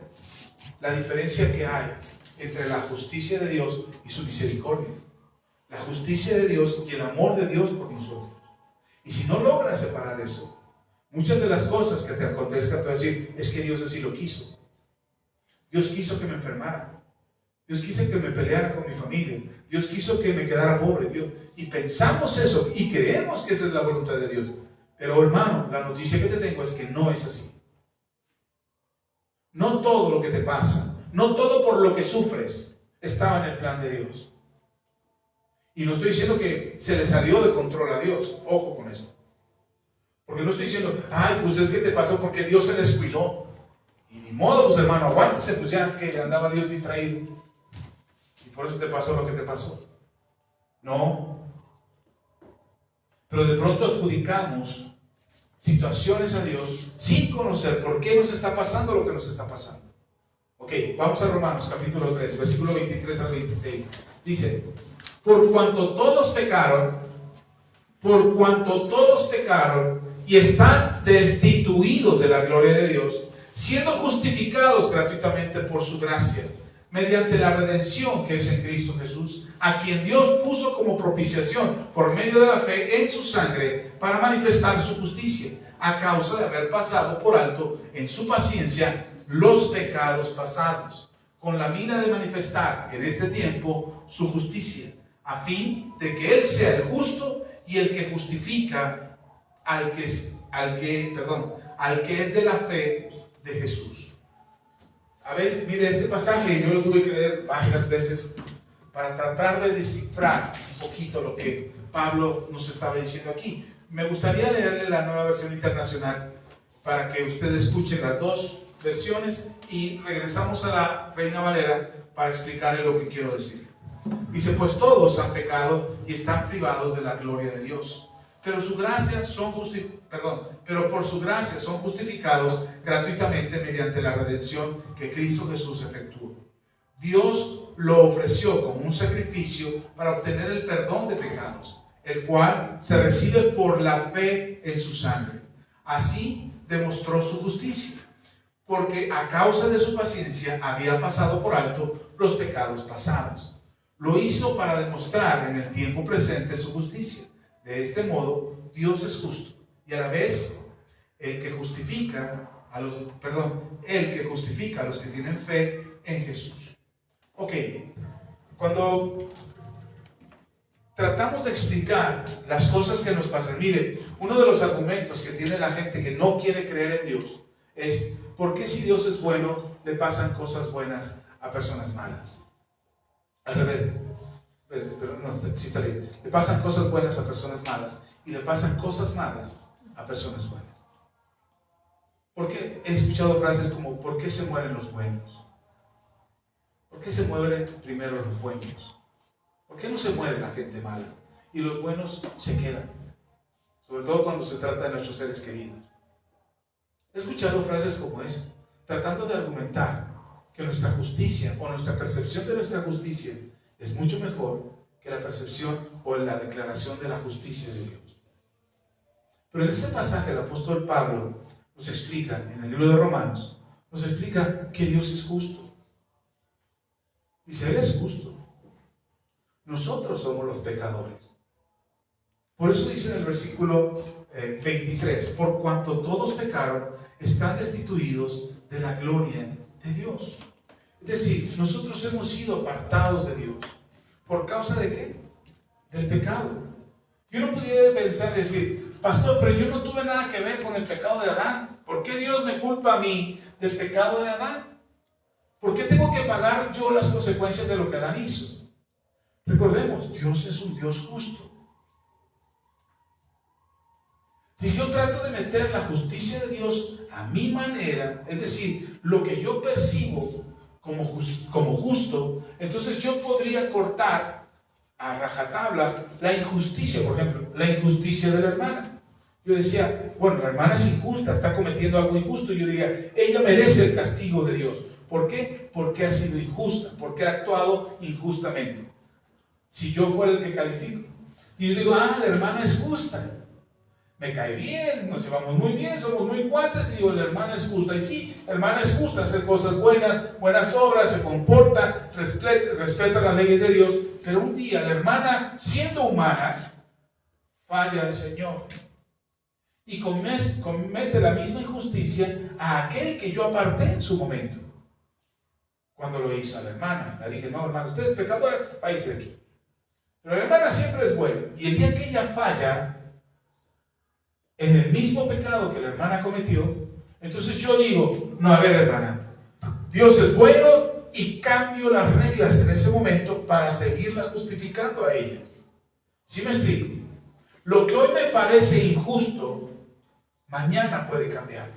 la diferencia que hay entre la justicia de Dios y su misericordia. La justicia de Dios y el amor de Dios por nosotros. Y si no logras separar eso, muchas de las cosas que te acontezcan te van a decir, es que Dios así lo quiso. Dios quiso que me enfermara. Dios quiso que me peleara con mi familia. Dios quiso que me quedara pobre. Y pensamos eso y creemos que esa es la voluntad de Dios. Pero hermano, la noticia que te tengo es que no es así. No todo lo que te pasa, no todo por lo que sufres, estaba en el plan de Dios. Y no estoy diciendo que se le salió de control a Dios. Ojo con esto. Porque no estoy diciendo, pues es que te pasó porque Dios se descuidó. Y ni modo, pues hermano, aguántese, pues ya que andaba Dios distraído. Y por eso te pasó lo que te pasó. No. Pero de pronto adjudicamos situaciones a Dios sin conocer por qué nos está pasando lo que nos está pasando. Ok, vamos a Romanos capítulo 3, versículo 23 al 26. Dice, por cuanto todos pecaron y están destituidos de la gloria de Dios, siendo justificados gratuitamente por su gracia, mediante la redención que es en Cristo Jesús, a quien Dios puso como propiciación por medio de la fe en su sangre para manifestar su justicia, a causa de haber pasado por alto en su paciencia los pecados pasados, con la mira de manifestar en este tiempo su justicia, a fin de que Él sea el justo y el que justifica al que es de la fe de Jesús. A ver, mire este pasaje, yo lo tuve que leer varias veces para tratar de descifrar un poquito lo que Pablo nos estaba diciendo aquí. Me gustaría leerle la Nueva Versión Internacional para que ustedes escuchen las dos versiones y regresamos a la Reina Valera para explicarle lo que quiero decir. Dice, pues todos han pecado y están privados de la gloria de Dios, pero por su gracia son justificados gratuitamente mediante la redención que Cristo Jesús efectuó. Dios lo ofreció como un sacrificio para obtener el perdón de pecados, el cual se recibe por la fe en su sangre. Así demostró su justicia, porque a causa de su paciencia había pasado por alto los pecados pasados. Lo hizo para demostrar en el tiempo presente su justicia. De este modo, Dios es justo y a la vez el que justifica a los que tienen fe en Jesús. Ok, cuando tratamos de explicar las cosas que nos pasan, mire, uno de los argumentos que tiene la gente que no quiere creer en Dios es: ¿por qué si Dios es bueno le pasan cosas buenas a personas malas? Al revés, pero no, sí está bien. Le pasan cosas buenas a personas malas y le pasan cosas malas a personas buenas. Porque he escuchado frases como: ¿por qué se mueren los buenos? ¿Por qué se mueren primero los buenos? ¿Por qué no se muere la gente mala y los buenos se quedan? Sobre todo cuando se trata de nuestros seres queridos. He escuchado frases como esa, tratando de argumentar que nuestra justicia o nuestra percepción de nuestra justicia es mucho mejor que la percepción o la declaración de la justicia de Dios. Pero en este pasaje el apóstol Pablo nos explica, en el libro de Romanos, nos explica que Dios es justo. Dice, Él es justo. Nosotros somos los pecadores. Por eso dice en el versículo 23, por cuanto todos pecaron, están destituidos de la gloria de Dios. Es decir, nosotros hemos sido apartados de Dios. ¿Por causa de qué? Del pecado. Yo no pudiera pensar y decir, pastor, pero yo no tuve nada que ver con el pecado de Adán. ¿Por qué Dios me culpa a mí del pecado de Adán? ¿Por qué tengo que pagar yo las consecuencias de lo que Adán hizo? Recordemos, Dios es un Dios justo. Si yo trato de meter la justicia de Dios a mi manera, es decir, lo que yo percibo como justo, entonces yo podría cortar a rajatabla la injusticia, por ejemplo, la injusticia de la hermana. Yo decía, bueno, la hermana es injusta, está cometiendo algo injusto. Yo diría, ella merece el castigo de Dios. ¿Por qué? Porque ha sido injusta, porque ha actuado injustamente. Si yo fuera el que califico, y yo digo, la hermana es justa, me cae bien, nos llevamos muy bien, somos muy cuates, y digo, la hermana es justa. Y sí, la hermana es justa, hace cosas buenas, buenas obras, se comporta, respeta las leyes de Dios, pero un día la hermana, siendo humana, falla al Señor y comete la misma injusticia a aquel que yo aparté en su momento. Cuando lo hizo a la hermana, le dije, no, hermana, usted es pecadora, váyase de aquí. Pero la hermana siempre es buena, y el día que ella falla en el mismo pecado que la hermana cometió, entonces yo digo, no, a ver, hermana, Dios es bueno, y cambio las reglas en ese momento para seguirla justificando a ella. ¿Sí me explico? Lo que hoy me parece injusto, mañana puede cambiar.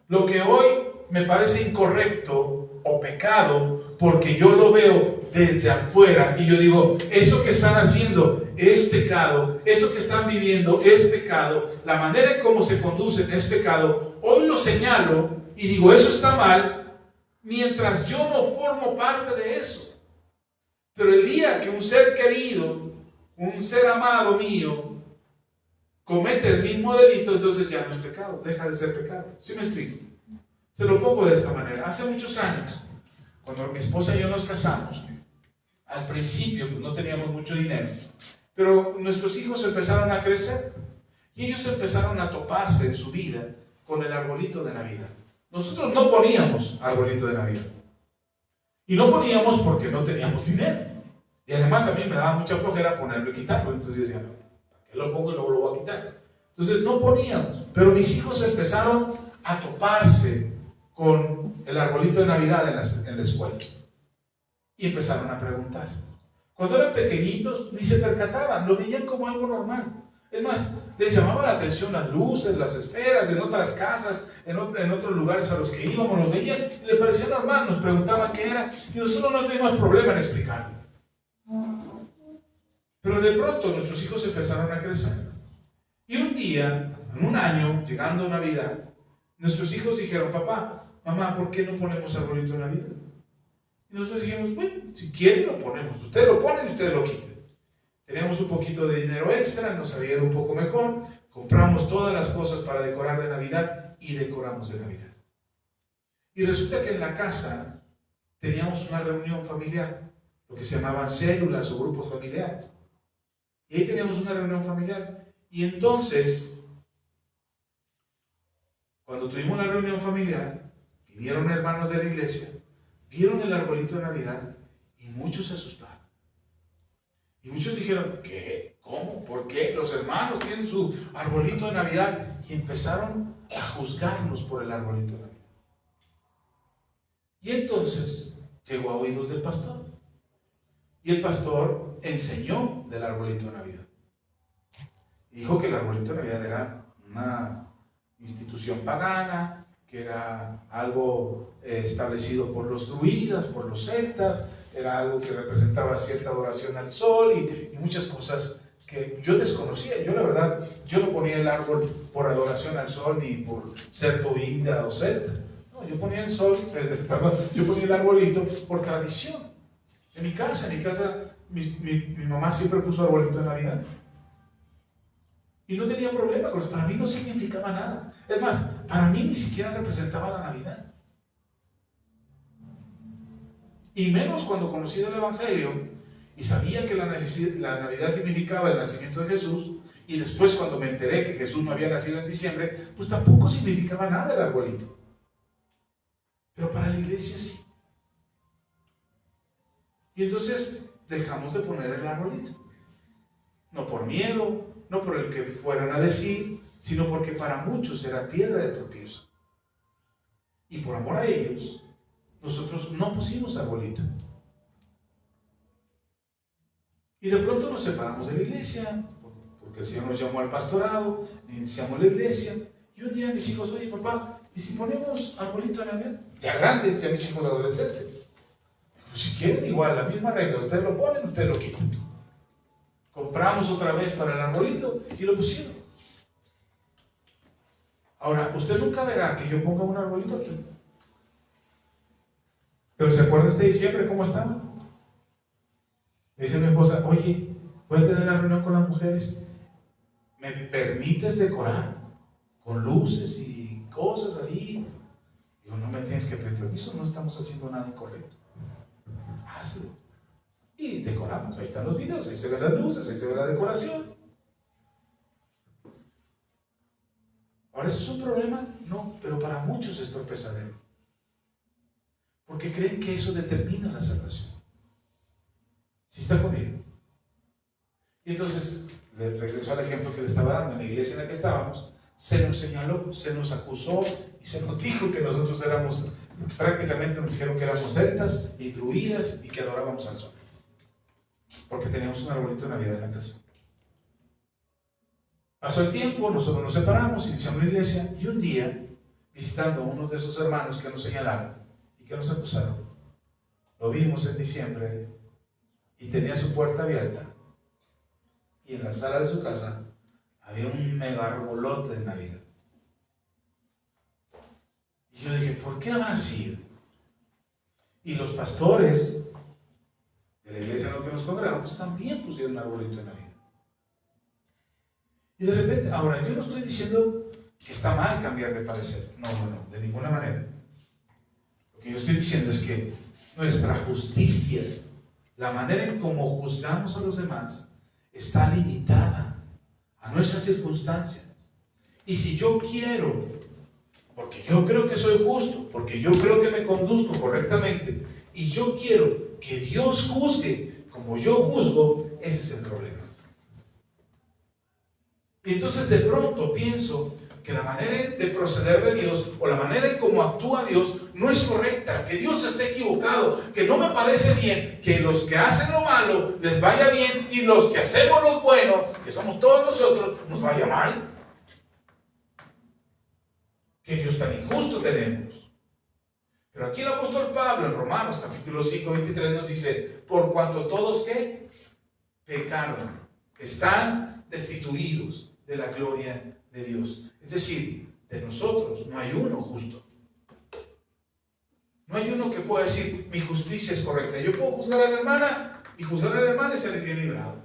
Lo que hoy me parece incorrecto o pecado, porque yo lo veo desde afuera y yo digo, eso que están haciendo es pecado, eso que están viviendo es pecado, la manera en cómo se conducen es pecado, hoy lo señalo y digo, eso está mal, mientras yo no formo parte de eso. Pero el día que un ser querido, un ser amado mío, comete el mismo delito, entonces ya no es pecado, deja de ser pecado. ¿Sí me explico? Se lo pongo de esta manera. Hace muchos años, cuando mi esposa y yo nos casamos, al principio pues, no teníamos mucho dinero, pero nuestros hijos empezaron a crecer y ellos empezaron a toparse en su vida con el arbolito de Navidad. Nosotros no poníamos arbolito de Navidad y no poníamos porque no teníamos dinero, y además a mí me daba mucha flojera ponerlo y quitarlo. Entonces yo decía, no, ¿para que lo pongo y luego lo voy a quitar. Entonces no poníamos, pero mis hijos empezaron a toparse con el arbolito de Navidad en la escuela y empezaron a preguntar. Cuando eran pequeñitos ni se percataban, lo veían como algo normal. Es más, les llamaba la atención las luces, las esferas, en otras casas, en otros lugares a los que íbamos, los veían y les parecía normal, nos preguntaban qué era y nosotros no teníamos problema en explicarlo. Pero de pronto nuestros hijos empezaron a crecer. Y un día, en un año, llegando a Navidad, nuestros hijos dijeron, papá, mamá, ¿por qué no ponemos arbolito de Navidad? Y nosotros dijimos, bueno, si quieren lo ponemos, ustedes lo ponen y ustedes lo quitan. Teníamos un poquito de dinero extra, nos había ido un poco mejor, compramos todas las cosas para decorar de Navidad y decoramos de Navidad. Y resulta que en la casa teníamos una reunión familiar, lo que se llamaban células o grupos familiares. Y ahí teníamos una reunión familiar. Y entonces, cuando tuvimos la reunión familiar, vinieron hermanos de la iglesia, vieron el arbolito de Navidad y muchos se asustaron. Y muchos dijeron, ¿qué? ¿Cómo? ¿Por qué? Los hermanos tienen su arbolito de Navidad. Y empezaron a juzgarnos por el arbolito de Navidad. Y entonces llegó a oídos del pastor. Y el pastor enseñó del arbolito de Navidad. Dijo que el arbolito de Navidad era una institución pagana, que era algo establecido por los druidas, por los celtas, era algo que representaba cierta adoración al sol y muchas cosas que yo desconocía. Yo la verdad, yo no ponía el árbol por adoración al sol ni por ser druida o celta. No, yo ponía yo ponía el arbolito por tradición. En mi casa, mi mamá siempre puso arbolito de Navidad. Y no tenía problema, porque para mí no significaba nada. Es más, para mí ni siquiera representaba la Navidad. Y menos cuando conocí el Evangelio y sabía que la Navidad significaba el nacimiento de Jesús, y después cuando me enteré que Jesús no había nacido en diciembre, pues tampoco significaba nada el arbolito. Pero para la iglesia sí. Y entonces dejamos de poner el arbolito. No por miedo, no por el que fueran a decir, sino porque para muchos era piedra de tropiezo. Y por amor a ellos, nosotros no pusimos arbolito. Y de pronto nos separamos de la iglesia, porque el Señor nos llamó al pastorado, iniciamos la iglesia, y un día mis hijos, oye papá, ¿y si ponemos arbolito de Navidad? Ya grandes, ya mis hijos adolescentes. Pues si quieren, igual, la misma regla, ustedes lo ponen, ustedes lo quitan. Compramos otra vez para el arbolito y lo pusieron. Ahora, usted nunca verá que yo ponga un arbolito aquí. Pero ¿se acuerda este diciembre cómo estaba? Me dice mi esposa, oye, voy a tener la reunión con las mujeres. ¿Me permites decorar con luces y cosas ahí? Digo, no me tienes que pedir permiso, no estamos haciendo nada incorrecto. Hazlo. Y decoramos, ahí están los videos, ahí se ven las luces, ahí se ve la decoración. Ahora, ¿eso es un problema? No, pero para muchos es tropezadero. Porque creen que eso determina la salvación. ¿Sí está conmigo? Y entonces, le regreso al ejemplo que le estaba dando. En la iglesia en la que estábamos, se nos señaló, se nos acusó y se nos dijo que nosotros éramos, prácticamente nos dijeron que éramos celtas y druidas y que adorábamos al sol. Porque teníamos un arbolito de Navidad en la casa. Pasó el tiempo, nosotros nos separamos, iniciamos la iglesia y un día, visitando a unos de esos hermanos que nos señalaron y que nos acusaron, lo vimos en diciembre y tenía su puerta abierta y en la sala de su casa había un mega arbolote de Navidad. Y yo dije, ¿por qué habrá sido? Y los pastores de la iglesia en la que nos congregamos también pusieron un arbolito de Navidad. Y de repente, ahora yo no estoy diciendo que está mal cambiar de parecer, no, de ninguna manera. Lo que yo estoy diciendo es que nuestra justicia, la manera en cómo juzgamos a los demás, está limitada a nuestras circunstancias. Y si yo quiero, porque yo creo que soy justo, porque yo creo que me conduzco correctamente, y yo quiero que Dios juzgue como yo juzgo, ese es el problema. Y entonces de pronto pienso que la manera de proceder de Dios o la manera en cómo actúa Dios no es correcta, que Dios está equivocado, que no me parece bien que los que hacen lo malo les vaya bien y los que hacemos lo bueno, que somos todos nosotros, nos vaya mal. Que Dios tan injusto tenemos. Pero aquí el apóstol Pablo en Romanos capítulo 5, 23 nos dice, por cuanto todos ¿qué? Pecaron, están destituidos de la gloria de Dios. Es decir, de nosotros no hay uno justo. No hay uno que pueda decir, mi justicia es correcta. Yo puedo juzgar a la hermana y juzgar a la hermana y salir bien librado.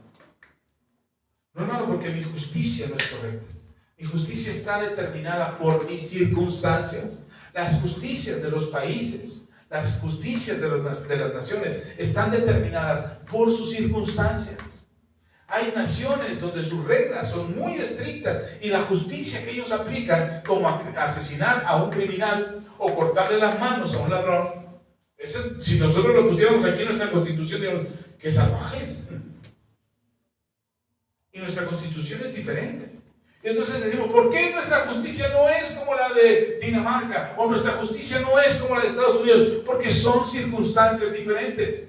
No, hermano, porque mi justicia no es correcta. Mi justicia está determinada por mis circunstancias. Las justicias de los países, las justicias de las naciones están determinadas por sus circunstancias. Hay naciones donde sus reglas son muy estrictas y la justicia que ellos aplican, como asesinar a un criminal o cortarle las manos a un ladrón, eso, si nosotros lo pusiéramos aquí en nuestra constitución, diríamos, ¡qué salvajes! Y nuestra constitución es diferente. Y entonces decimos, ¿por qué nuestra justicia no es como la de Dinamarca? O nuestra justicia no es como la de Estados Unidos. Porque son circunstancias diferentes.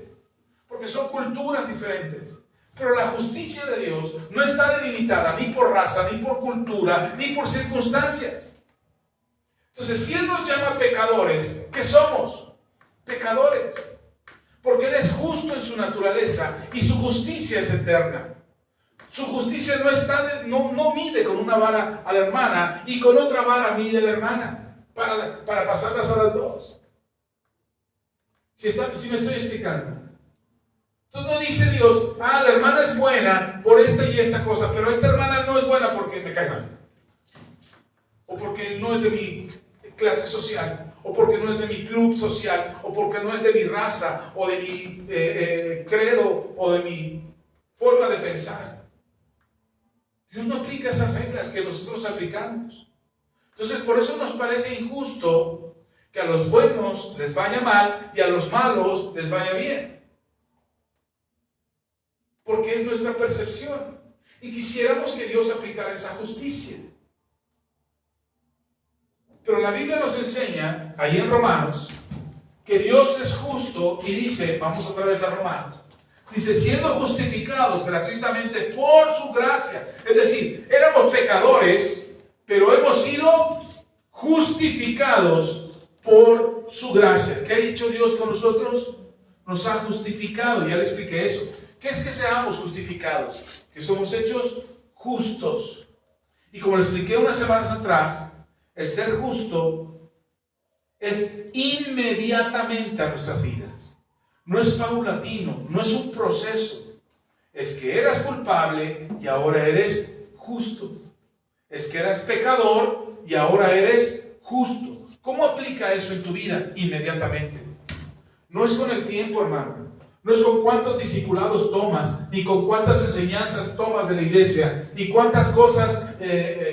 Porque son culturas diferentes. Pero la justicia de Dios no está delimitada ni por raza, ni por cultura, ni por circunstancias. Entonces, si Él nos llama pecadores, ¿qué somos? Pecadores. Porque Él es justo en su naturaleza y su justicia es eterna. Su justicia no mide con una vara a la hermana y con otra vara mide a la hermana para pasarlas a las dos. Si me estoy explicando. Entonces no dice Dios, la hermana es buena por esta y esta cosa, pero esta hermana no es buena porque me cae mal. O porque no es de mi clase social, o porque no es de mi club social, o porque no es de mi raza, o de mi credo, o de mi forma de pensar. Dios no aplica esas reglas que nosotros aplicamos. Entonces, por eso nos parece injusto que a los buenos les vaya mal y a los malos les vaya bien. Porque es nuestra percepción. Y quisiéramos que Dios aplicara esa justicia. Pero la Biblia nos enseña, ahí en Romanos, que Dios es justo y dice, vamos otra vez a Romanos, dice, siendo justificados gratuitamente por su gracia. Es decir, éramos pecadores, pero hemos sido justificados por su gracia. ¿Qué ha dicho Dios con nosotros? Nos ha justificado, ya le expliqué eso. ¿Qué es que seamos justificados? Que somos hechos justos. Y como le expliqué unas semanas atrás, el ser justo es inmediatamente a nuestras vidas. No es paulatino, no es un proceso. Es que eras culpable y ahora eres justo. Es que eras pecador y ahora eres justo. ¿Cómo aplica eso en tu vida? Inmediatamente. No es con el tiempo, hermano. No es con cuántos discipulados tomas, ni con cuántas enseñanzas tomas de la iglesia, ni cuántas cosas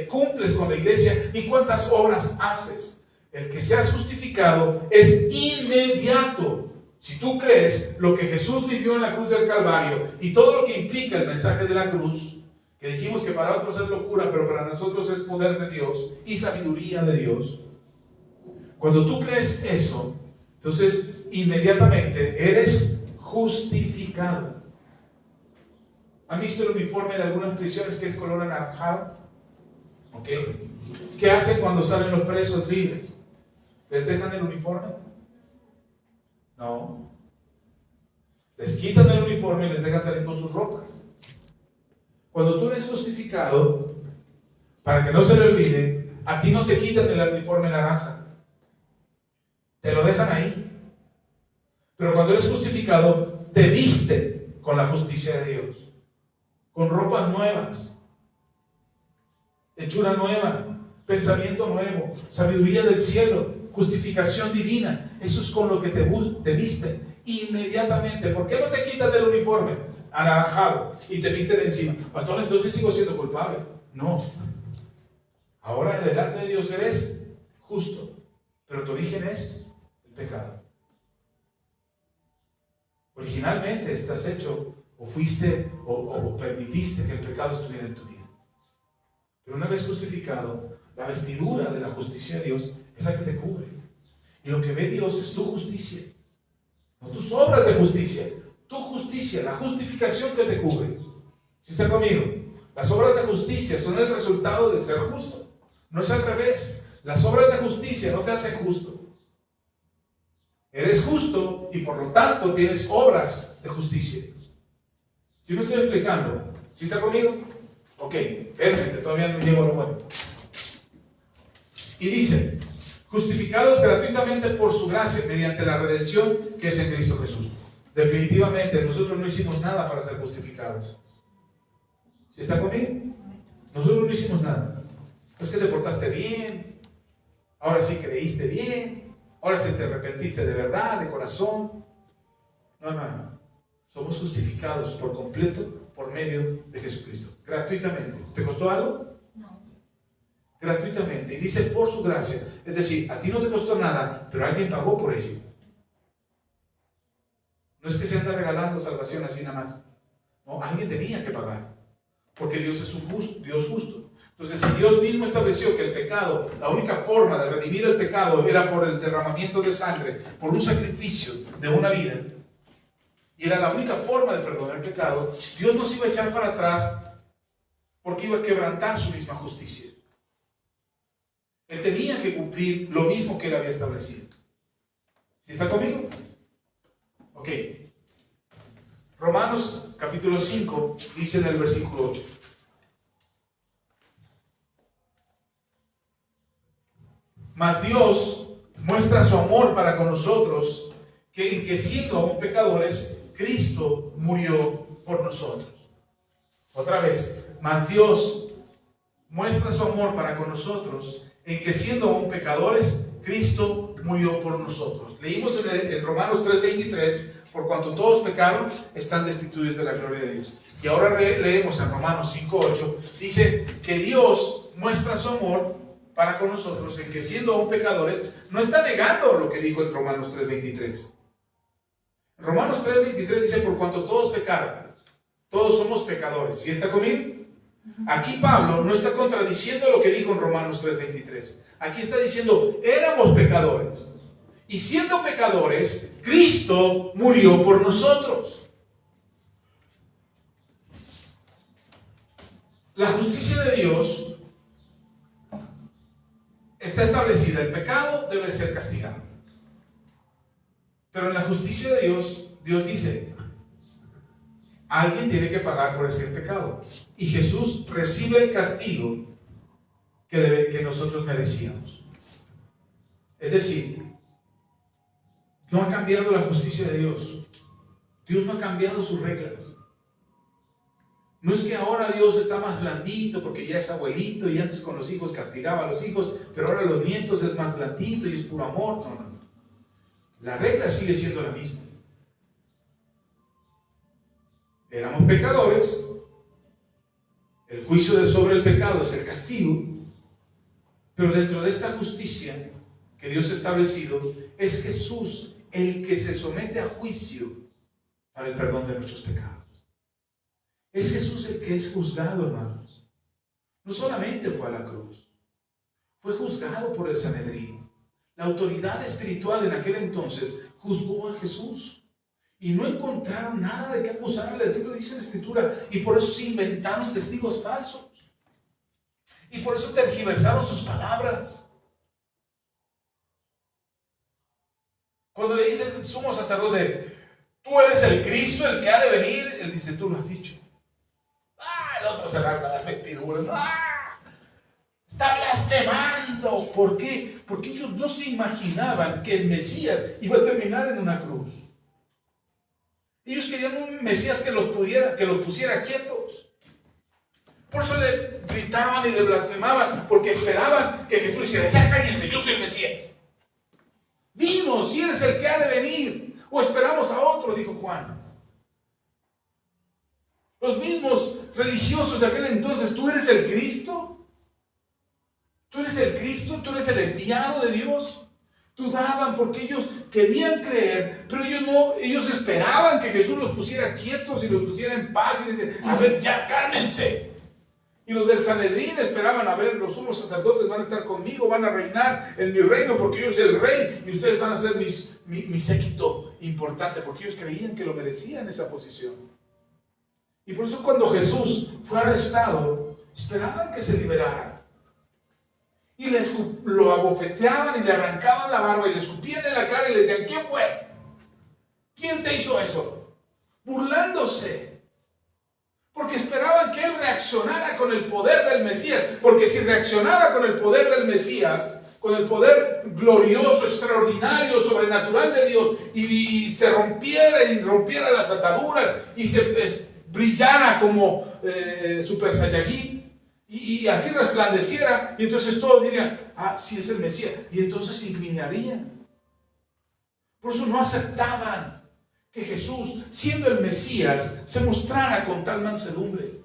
cumples con la iglesia, ni cuántas obras haces. El que seas justificado es inmediato. Si tú crees lo que Jesús vivió en la cruz del Calvario y todo lo que implica el mensaje de la cruz, que dijimos que para otros es locura, pero para nosotros es poder de Dios y sabiduría de Dios. Cuando tú crees eso, entonces inmediatamente eres justificado. ¿Han visto el uniforme de algunas prisiones que es color anaranjado? ¿Ok? ¿Qué hacen cuando salen los presos libres? ¿Les dejan el uniforme? No. Les quitan el uniforme y les dejan salir con sus ropas. Cuando tú eres justificado, para que no se le olvide, a ti no te quitan el uniforme naranja. Te lo dejan ahí. Pero cuando eres justificado, te viste con la justicia de Dios. Con ropas nuevas. Hechura nueva. Pensamiento nuevo. Sabiduría del cielo. Justificación divina. Eso es con lo que te viste inmediatamente. ¿Por qué no te quitas del uniforme anaranjado y te visten encima? Pastor, entonces sigo siendo culpable. No. Ahora delante de Dios eres justo. Pero tu origen es el pecado. Originalmente estás hecho o fuiste o permitiste que el pecado estuviera en tu vida. una vez justificado, la vestidura de la justicia de Dios es la que te cubre. Y lo que ve Dios es tu justicia, no tus obras de justicia, tu justicia, la justificación que te cubre. ¿Sí está conmigo? Las obras de justicia son el resultado de ser justo. No es al revés. Las obras de justicia no te hacen justo. Eres justo y por lo tanto tienes obras de justicia. ¿Sí me estoy explicando? ¿Sí está conmigo? Ok, espérenme, todavía no llego a lo bueno. Y dice, justificados gratuitamente por su gracia mediante la redención que es en Cristo Jesús. Definitivamente nosotros no hicimos nada para ser justificados. ¿Sí está conmigo? Nosotros no hicimos nada. Es que te portaste bien, ahora sí creíste bien, ahora sí te arrepentiste de verdad, de corazón. No, hermano, somos justificados por completo por medio de Jesucristo, gratuitamente. ¿Te costó algo? No. Gratuitamente. Y dice por su gracia, es decir, a ti no te costó nada, pero alguien pagó por ello. No es que se anda regalando salvación así nada más. No, alguien tenía que pagar, porque Dios es un Dios justo. Entonces, si Dios mismo estableció que el pecado, la única forma de redimir el pecado era por el derramamiento de sangre, por un sacrificio de una vida, y era la única forma de perdonar el pecado, Dios no se iba a echar para atrás porque iba a quebrantar su misma justicia. Él tenía que cumplir lo mismo que él había establecido. ¿Sí está conmigo? Ok. Romanos capítulo 5 dice en el versículo 8. Mas Dios muestra su amor para con nosotros, que en que siendo aún pecadores, Cristo murió por nosotros. Otra vez, mas Dios muestra su amor para con nosotros, en que siendo aún pecadores, Cristo murió por nosotros. Leímos en Romanos 3:23, por cuanto todos pecaron, están destituidos de la gloria de Dios. Y ahora leemos en Romanos 5:8, dice que Dios muestra su amor para con nosotros, en que siendo aún pecadores, no está negando lo que dijo en Romanos 3:23. En Romanos 3:23 dice, por cuanto todos pecaron, todos somos pecadores. ¿Sí está conmigo? Aquí Pablo no está contradiciendo lo que dijo en Romanos 3:23. Aquí está diciendo, éramos pecadores. Y siendo pecadores, Cristo murió por nosotros. La justicia de Dios está establecida. El pecado debe ser castigado. Pero en la justicia de Dios, Dios dice, alguien tiene que pagar por ese pecado. Y Jesús recibe el castigo que nosotros merecíamos. Es decir, no ha cambiado la justicia de Dios. Dios no ha cambiado sus reglas. No es que ahora Dios está más blandito porque ya es abuelito y antes con los hijos castigaba a los hijos, pero ahora los nietos es más blandito y es puro amor. No, no, no. La regla sigue siendo la misma. Éramos pecadores. El juicio sobre el pecado es el castigo. Pero dentro de esta justicia que Dios ha establecido, es Jesús el que se somete a juicio para el perdón de nuestros pecados. Es Jesús el que es juzgado, hermanos. No solamente fue a la cruz, fue juzgado por el Sanedrín. La autoridad espiritual en aquel entonces juzgó a Jesús y no encontraron nada de qué acusarle, así lo dice la Escritura, y por eso se inventaron testigos falsos y por eso tergiversaron sus palabras. Cuando le dice el sumo sacerdote, tú eres el Cristo, el que ha de venir, él dice, tú lo has dicho. El otro se rasga las vestiduras. Está blasfemando. ¿Por qué? Porque ellos no se imaginaban que el Mesías iba a terminar en una cruz. Ellos querían un Mesías que los pusiera quietos. Por eso le gritaban y le blasfemaban, porque esperaban que Jesús dijera, ya cállense, yo soy el Mesías. Dinos si eres el que ha de venir, o esperamos a otro, dijo Juan. Los mismos religiosos de aquel entonces, ¿tú eres el Cristo? ¿Tú eres el Cristo? ¿Tú eres el enviado de Dios? Dudaban porque ellos querían creer, pero ellos esperaban que Jesús los pusiera quietos y los pusiera en paz y decían, a ver, ya cálmense. Y los del Sanedrín esperaban a ver, los sumos sacerdotes van a estar conmigo, van a reinar en mi reino porque yo soy el rey y ustedes van a ser mi séquito importante, porque ellos creían que lo merecían esa posición. Y por eso cuando Jesús fue arrestado, esperaban que se liberara. Y lo abofeteaban y le arrancaban la barba y le escupían en la cara y le decían, ¿quién fue? ¿Quién te hizo eso? Burlándose. Porque esperaban que él reaccionara con el poder del Mesías. Porque si reaccionaba con el poder del Mesías, con el poder glorioso, extraordinario, sobrenatural de Dios, y se rompiera las ataduras y se brillara como Super Saiyajin, y así resplandeciera, y entonces todos dirían, ah, sí es el Mesías, y entonces se inclinarían. Por eso no aceptaban que Jesús, siendo el Mesías, se mostrara con tal mansedumbre,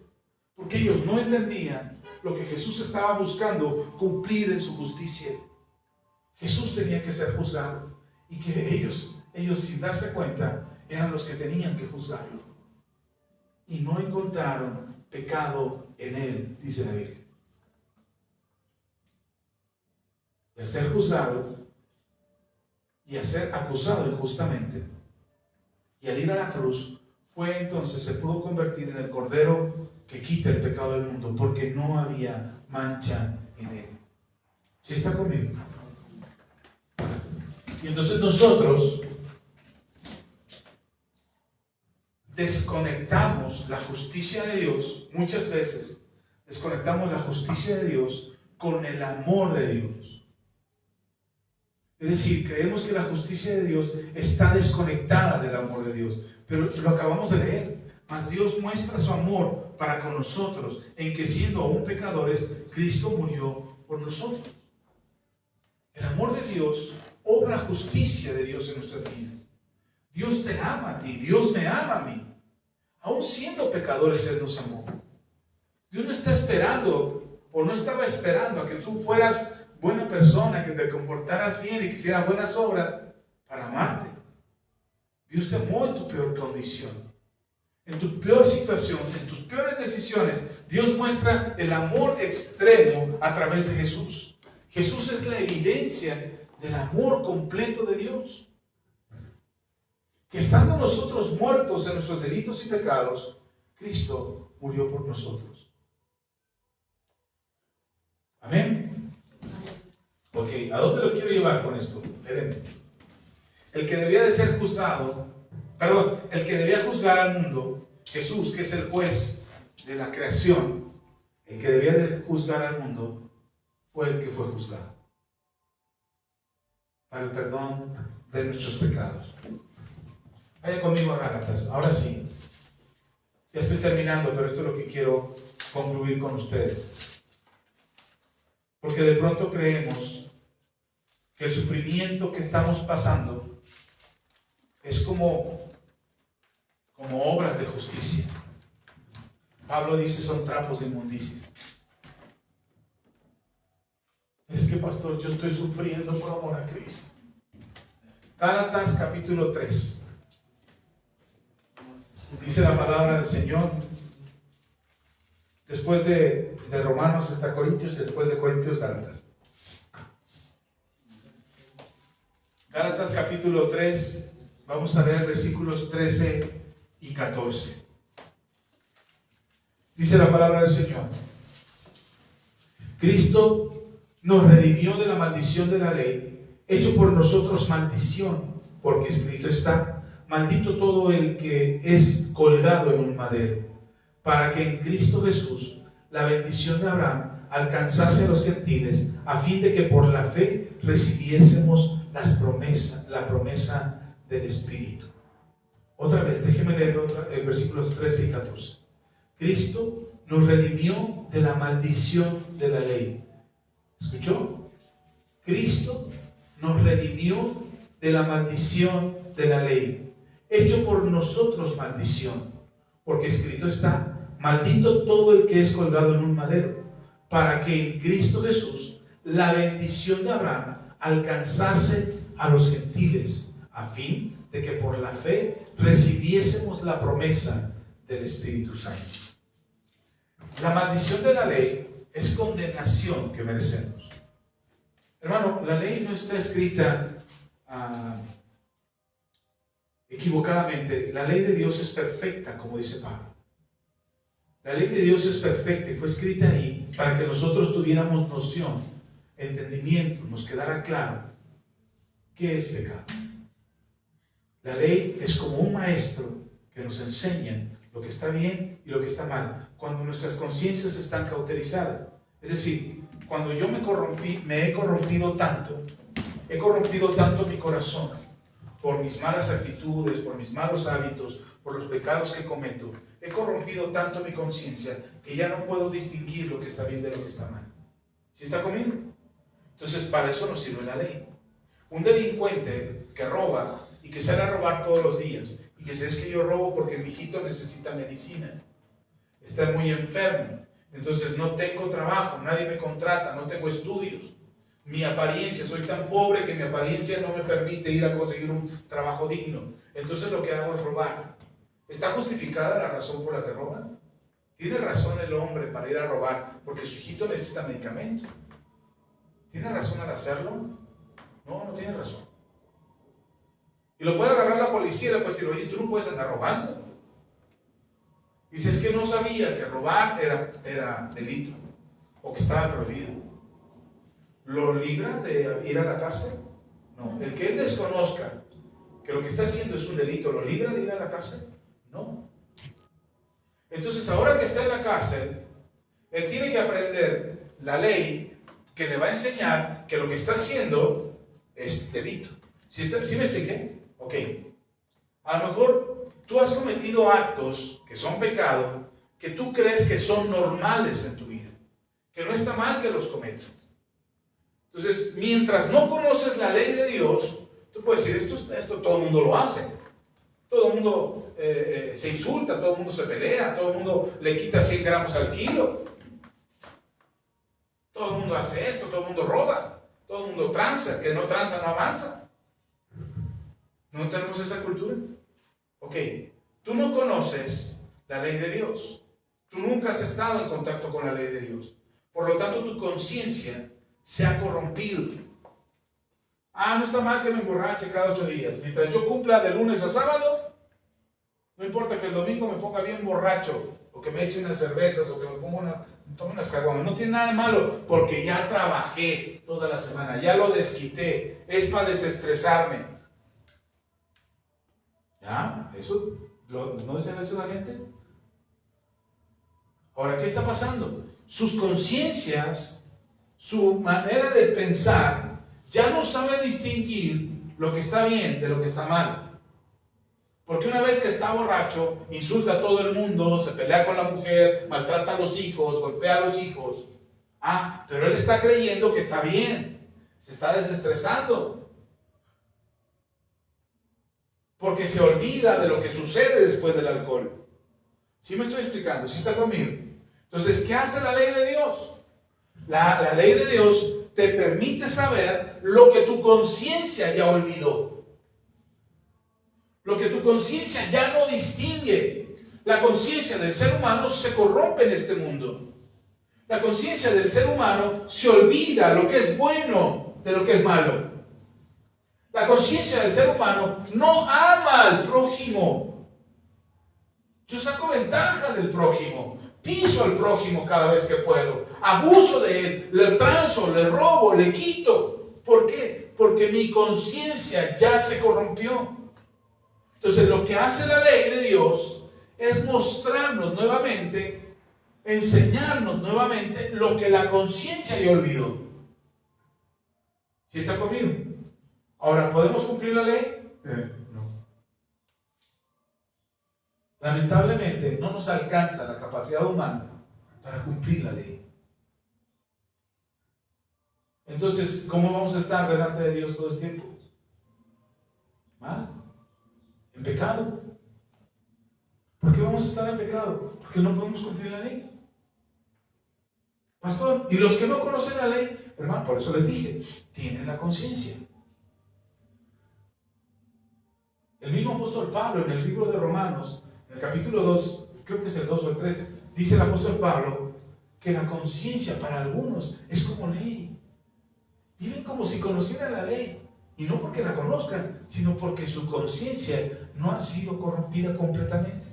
porque ellos no entendían lo que Jesús estaba buscando cumplir en su justicia. Jesús tenía que ser juzgado, y que ellos sin darse cuenta eran los que tenían que juzgarlo, y no encontraron pecado en él, dice la Biblia. Y al ser juzgado y a ser acusado injustamente, y al ir a la cruz, fue entonces, se pudo convertir en el Cordero que quita el pecado del mundo, porque no había mancha en él. ¿Sí está conmigo? Y entonces nosotros desconectamos la justicia de Dios, muchas veces desconectamos la justicia de Dios con el amor de Dios. Es decir, creemos que la justicia de Dios está desconectada del amor de Dios, pero lo acabamos de leer. Mas Dios muestra su amor para con nosotros, en que siendo aún pecadores, Cristo murió por nosotros. El amor de Dios obra justicia de Dios en nuestras vidas. Dios te ama a ti, Dios me ama a mí. Aún siendo pecadores, Él nos amó. Dios no está esperando, o no estaba esperando a que tú fueras buena persona, que te comportaras bien y que hicieras buenas obras para amarte. Dios te amó en tu peor condición, en tu peor situación, en tus peores decisiones. Dios muestra el amor extremo a través de Jesús. Jesús es la evidencia del amor completo de Dios. Que estando nosotros muertos en nuestros delitos y pecados, Cristo murió por nosotros. Amén. Ok, ¿a dónde lo quiero llevar con esto? Miren, el que debía de ser juzgado, el que debía juzgar al mundo, Jesús, que es el juez de la creación, el que debía de juzgar al mundo, fue el que fue juzgado para el perdón de nuestros pecados. Vaya conmigo a Gálatas. Ahora sí, ya estoy terminando, pero esto es lo que quiero concluir con ustedes. Porque de pronto creemos que el sufrimiento que estamos pasando es como obras de justicia. Pablo dice, son trapos de inmundicia. Es que, pastor, yo estoy sufriendo por amor a Cristo. Gálatas capítulo 3. Dice la palabra del Señor. Después de Romanos está Corintios, y después de Corintios, Gálatas. Gálatas capítulo 3, vamos a leer versículos 13 y 14. Dice la palabra del Señor. Cristo nos redimió de la maldición de la ley, hecho por nosotros maldición, porque escrito está, maldito todo el que es colgado en un madero, para que en Cristo Jesús la bendición de Abraham alcanzase a los gentiles, a fin de que por la fe recibiésemos la promesa del Espíritu. Otra vez, déjeme leer versículos 13 y 14. Cristo nos redimió de la maldición de la ley. ¿Escuchó? Cristo nos redimió de la maldición de la ley, hecho por nosotros maldición, porque escrito está, maldito todo el que es colgado en un madero, para que en Cristo Jesús la bendición de Abraham alcanzase a los gentiles, a fin de que por la fe recibiésemos la promesa del Espíritu Santo. La maldición de la ley es condenación que merecemos. Hermano, la ley no está escrita equivocadamente. La ley de Dios es perfecta, como dice Pablo. La ley de Dios es perfecta y fue escrita ahí para que nosotros tuviéramos noción, entendimiento, nos quedara claro qué es pecado. La ley es como un maestro que nos enseña lo que está bien y lo que está mal, cuando nuestras conciencias están cauterizadas. Es decir, cuando yo me he corrompido tanto mi corazón por mis malas actitudes, por mis malos hábitos, por los pecados que cometo. He corrompido tanto mi conciencia que ya no puedo distinguir lo que está bien de lo que está mal. ¿Sí está conmigo? Entonces, para eso nos sirve la ley. Un delincuente que roba y que sale a robar todos los días y que es que yo robo porque mi hijito necesita medicina, está muy enfermo, entonces no tengo trabajo, nadie me contrata, no tengo estudios, mi apariencia, soy tan pobre que mi apariencia no me permite ir a conseguir un trabajo digno, entonces lo que hago es robar. ¿Está justificada la razón por la que roba? ¿Tiene razón el hombre para ir a robar porque su hijito necesita medicamento? ¿Tiene razón al hacerlo? No, no tiene razón. Y lo puede agarrar la policía y le puede decir, oye, tú no puedes andar robando. Dice, es que no sabía que robar era delito o que estaba prohibido. ¿Lo libra de ir a la cárcel? No. El que él desconozca que lo que está haciendo es un delito, ¿lo libra de ir a la cárcel? No. Entonces, ahora que está en la cárcel, él tiene que aprender la ley que le va a enseñar que lo que está haciendo es delito. ¿Sí me expliqué? Ok. A lo mejor tú has cometido actos que son pecado, que tú crees que son normales en tu vida, que no está mal que los cometas. Entonces, mientras no conoces la ley de Dios, tú puedes decir, esto todo el mundo lo hace. Todo el mundo se insulta, todo el mundo se pelea, todo el mundo le quita 100 gramos al kilo. Todo el mundo hace esto, todo el mundo roba, todo el mundo tranza, que no tranza no avanza. ¿No tenemos esa cultura? Ok, tú no conoces la ley de Dios. Tú nunca has estado en contacto con la ley de Dios. Por lo tanto, tu conciencia se ha corrompido. No está mal que me emborrache cada 8 días. Mientras yo cumpla de lunes a sábado, no importa que el domingo me ponga bien borracho, o que me eche unas cervezas, o que me tome unas caguamas. No tiene nada de malo, porque ya trabajé toda la semana, ya lo desquité. Es para desestresarme. ¿Ya? ¿Eso no dicen eso la gente? Ahora, ¿qué está pasando? Sus conciencias, su manera de pensar, ya no sabe distinguir lo que está bien de lo que está mal. Porque una vez que está borracho, insulta a todo el mundo, se pelea con la mujer, maltrata a los hijos, golpea a los hijos. Pero él está creyendo que está bien, se está desestresando. Porque se olvida de lo que sucede después del alcohol. ¿Sí me estoy explicando? ¿Sí está conmigo? Entonces, ¿qué hace la ley de Dios? La ley de Dios te permite saber lo que tu conciencia ya olvidó. Lo que tu conciencia ya no distingue. La conciencia del ser humano se corrompe en este mundo. La conciencia del ser humano se olvida lo que es bueno de lo que es malo. La conciencia del ser humano no ama al prójimo. Yo saco ventaja del prójimo. Piso al prójimo cada vez que puedo. Abuso de él. Le transo, le robo, le quito. ¿Por qué? Porque mi conciencia ya se corrompió. Entonces, lo que hace la ley de Dios es mostrarnos nuevamente, enseñarnos nuevamente lo que la conciencia ya olvidó. ¿Sí está conmigo? Ahora, ¿podemos cumplir la ley? No. Lamentablemente, no nos alcanza la capacidad humana para cumplir la ley. Entonces, ¿cómo vamos a estar delante de Dios todo el tiempo? Mal. En pecado. ¿Por qué vamos a estar en pecado? Porque no podemos cumplir la ley. Pastor, y los que no conocen la ley, hermano, por eso les dije, tienen la conciencia. El mismo apóstol Pablo en el libro de Romanos, en el capítulo 2, creo que es el 2 o el 3, dice el apóstol Pablo que la conciencia para algunos es como ley. Viven como si conocieran la ley. Y no porque la conozcan, sino porque su conciencia no ha sido corrompida completamente.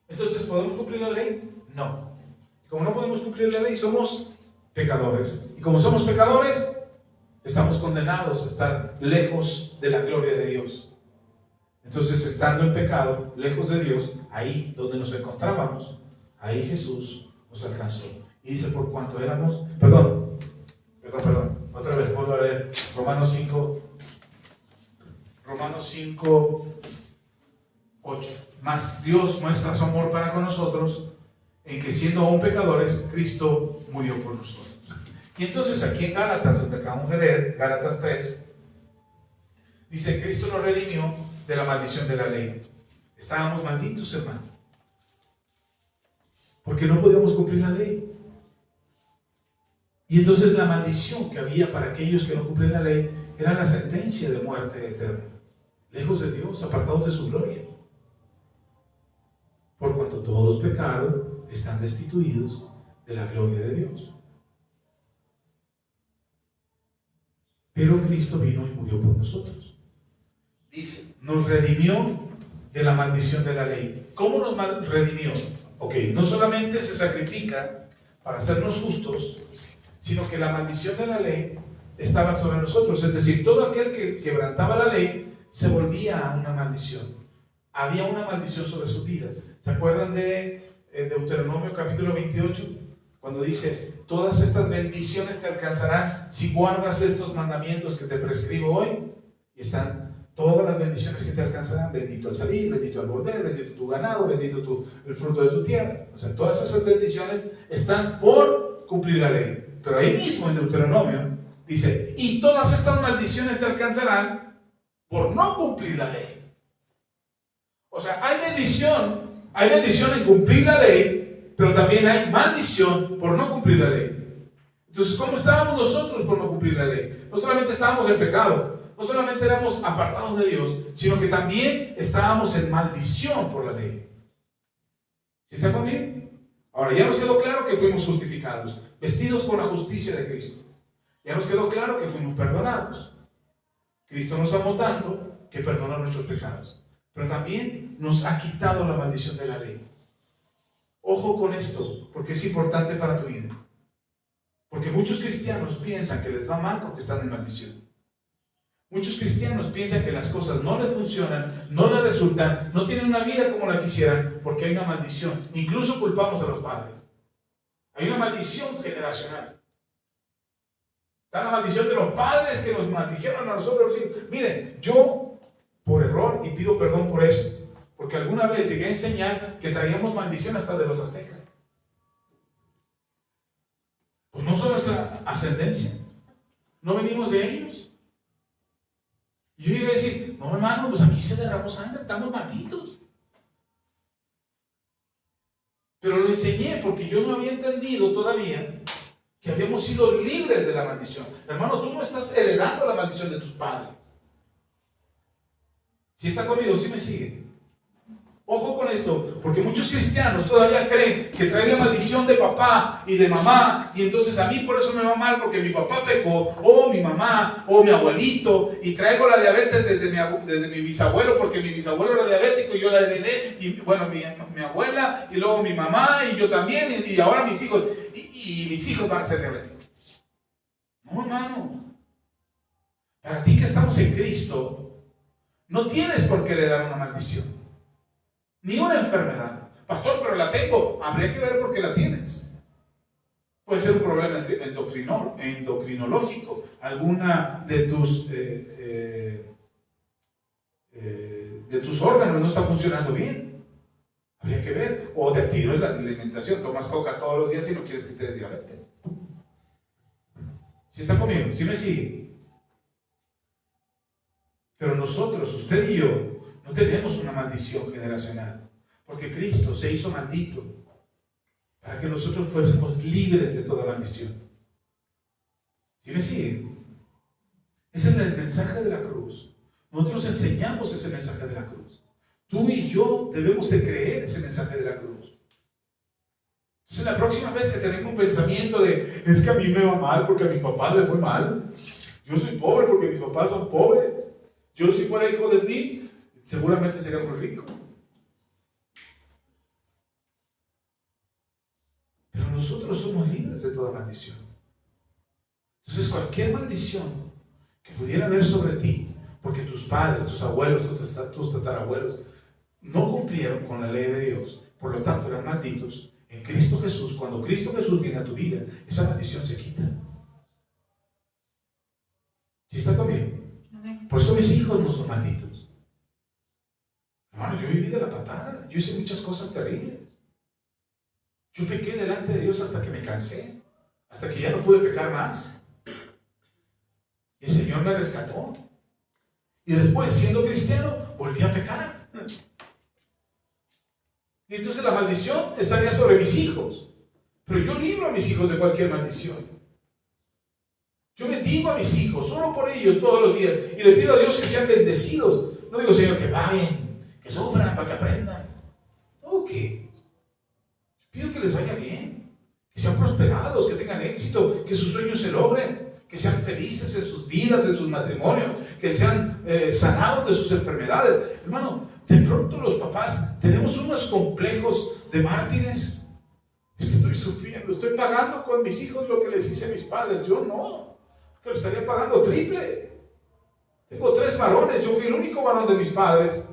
Entonces, ¿podemos cumplir la ley? No. Como no podemos cumplir la ley, somos pecadores. Y como somos pecadores, estamos condenados a estar lejos de la gloria de Dios. Entonces, estando en pecado, lejos de Dios, ahí donde nos encontrábamos, ahí Jesús nos alcanzó. Y dice, por cuanto éramos, otra vez, vuelvo a leer, Romanos 5, 8. Mas Dios muestra su amor para con nosotros, en que siendo aún pecadores, Cristo murió por nosotros. Y entonces aquí en Gálatas, donde acabamos de leer, Gálatas 3, dice, Cristo nos redimió de la maldición de la ley. Estábamos malditos, hermano, porque no podíamos cumplir la ley. Y entonces la maldición que había para aquellos que no cumplían la ley era la sentencia de muerte eterna, lejos de Dios, apartados de su gloria. Por cuanto todos pecaron, están destituidos de la gloria de Dios. Pero Cristo vino y murió por nosotros. Dice, nos redimió de la maldición de la ley. ¿Cómo nos redimió? Ok, no solamente se sacrifica para hacernos justos, sino que la maldición de la ley estaba sobre nosotros. Es decir, todo aquel que quebrantaba la ley se volvía a una maldición. Había una maldición sobre sus vidas. ¿Se acuerdan de Deuteronomio capítulo 28? Cuando dice, todas estas bendiciones te alcanzarán si guardas estos mandamientos que te prescribo hoy. Y están todas las bendiciones que te alcanzarán. Bendito al salir, bendito al volver, bendito tu ganado, bendito el fruto de tu tierra. O sea, todas esas bendiciones están por cumplir la ley. Pero ahí mismo en Deuteronomio dice, y todas estas maldiciones te alcanzarán por no cumplir la ley. O sea, hay bendición en cumplir la ley, pero también hay maldición por no cumplir la ley. Entonces, ¿cómo estábamos nosotros por no cumplir la ley? No solamente estábamos en pecado, no solamente éramos apartados de Dios, sino que también estábamos en maldición por la ley. ¿Sí está conmigo? Ahora, ya nos quedó claro que fuimos justificados, vestidos con la justicia de Cristo. Ya nos quedó claro que fuimos perdonados. Cristo nos amó tanto que perdonó nuestros pecados. Pero también nos ha quitado la maldición de la ley. Ojo con esto, porque es importante para tu vida. Porque muchos cristianos piensan que les va mal porque están en maldición. Muchos cristianos piensan que las cosas no les funcionan, no les resultan, no tienen una vida como la quisieran porque hay una maldición. Incluso culpamos a los padres. Hay una maldición generacional. Está la maldición de los padres que nos maldijeron a nosotros. Miren, yo por error, y pido perdón por eso, porque alguna vez llegué a enseñar que traíamos maldición hasta de los aztecas. Pues no son nuestra ascendencia, no venimos de ellos. Y yo llegué a decir, no hermano, pues aquí se derramó sangre, estamos malditos. Pero lo enseñé porque yo no había entendido todavía que habíamos sido libres de la maldición. Hermano, tú no estás heredando la maldición de tus padres. Si está conmigo, si me sigue. Ojo con esto, porque muchos cristianos todavía creen que traen la maldición de papá y de mamá, y entonces a mí por eso me va mal, porque mi papá pecó, o mi mamá, o mi abuelito, y traigo la diabetes desde mi bisabuelo, porque mi bisabuelo era diabético y yo la heredé, y bueno, mi abuela, y luego mi mamá, y yo también, y ahora mis hijos, y mis hijos van a ser diabéticos. No, hermano. Para ti que estamos en Cristo, no tienes por qué heredar una maldición, ni una enfermedad. Pastor, pero la tengo. Habría que ver por qué la tienes. Puede ser un problema endocrinológico. Alguna de tus órganos no está funcionando bien. Habría que ver. O de tiro en la alimentación. Tomas coca todos los días y no quieres que te dé diabetes. ¿Sí está conmigo? ¿Sí me sigue? Pero nosotros, usted y yo, no tenemos una maldición generacional, porque Cristo se hizo maldito para que nosotros fuésemos libres de toda maldición. ¿Sí me siguen? Ese es el mensaje de la cruz. Nosotros enseñamos ese mensaje de la cruz. Tú y yo debemos de creer ese mensaje de la cruz. Entonces la próxima vez que tenemos un pensamiento de, es que a mí me va mal porque a mi papá le fue mal, yo soy pobre porque mis papás son pobres, yo si fuera hijo de Slim, seguramente sería muy rico. Pero nosotros somos libres de toda maldición. Entonces cualquier maldición que pudiera haber sobre ti, porque tus padres, tus abuelos, tus tatarabuelos no cumplieron con la ley de Dios, por lo tanto eran malditos, en Cristo Jesús, cuando Cristo Jesús viene a tu vida, esa maldición se quita. ¿Sí está conmigo? Por eso mis hijos no son malditos. Hermano, yo viví de la patada, yo hice muchas cosas terribles. Yo pequé delante de Dios hasta que me cansé, hasta que ya no pude pecar más. Y el Señor me rescató. Y después, siendo cristiano, volví a pecar. Y entonces la maldición estaría sobre mis hijos. Pero yo libro a mis hijos de cualquier maldición. Yo bendigo a mis hijos, oro por ellos todos los días. Y le pido a Dios que sean bendecidos. No digo, Señor, que paguen, que sufran para que aprendan. No, que pido que les vaya bien, que sean prosperados, que tengan éxito, que sus sueños se logren, que sean felices en sus vidas, en sus matrimonios, que sean sanados de sus enfermedades. Hermano, de pronto los papás tenemos unos complejos de mártires. Es que estoy sufriendo, estoy pagando con mis hijos lo que les hice a mis padres. Yo no, que lo estaría pagando triple. Tengo 3 varones, yo fui el único varón de mis padres.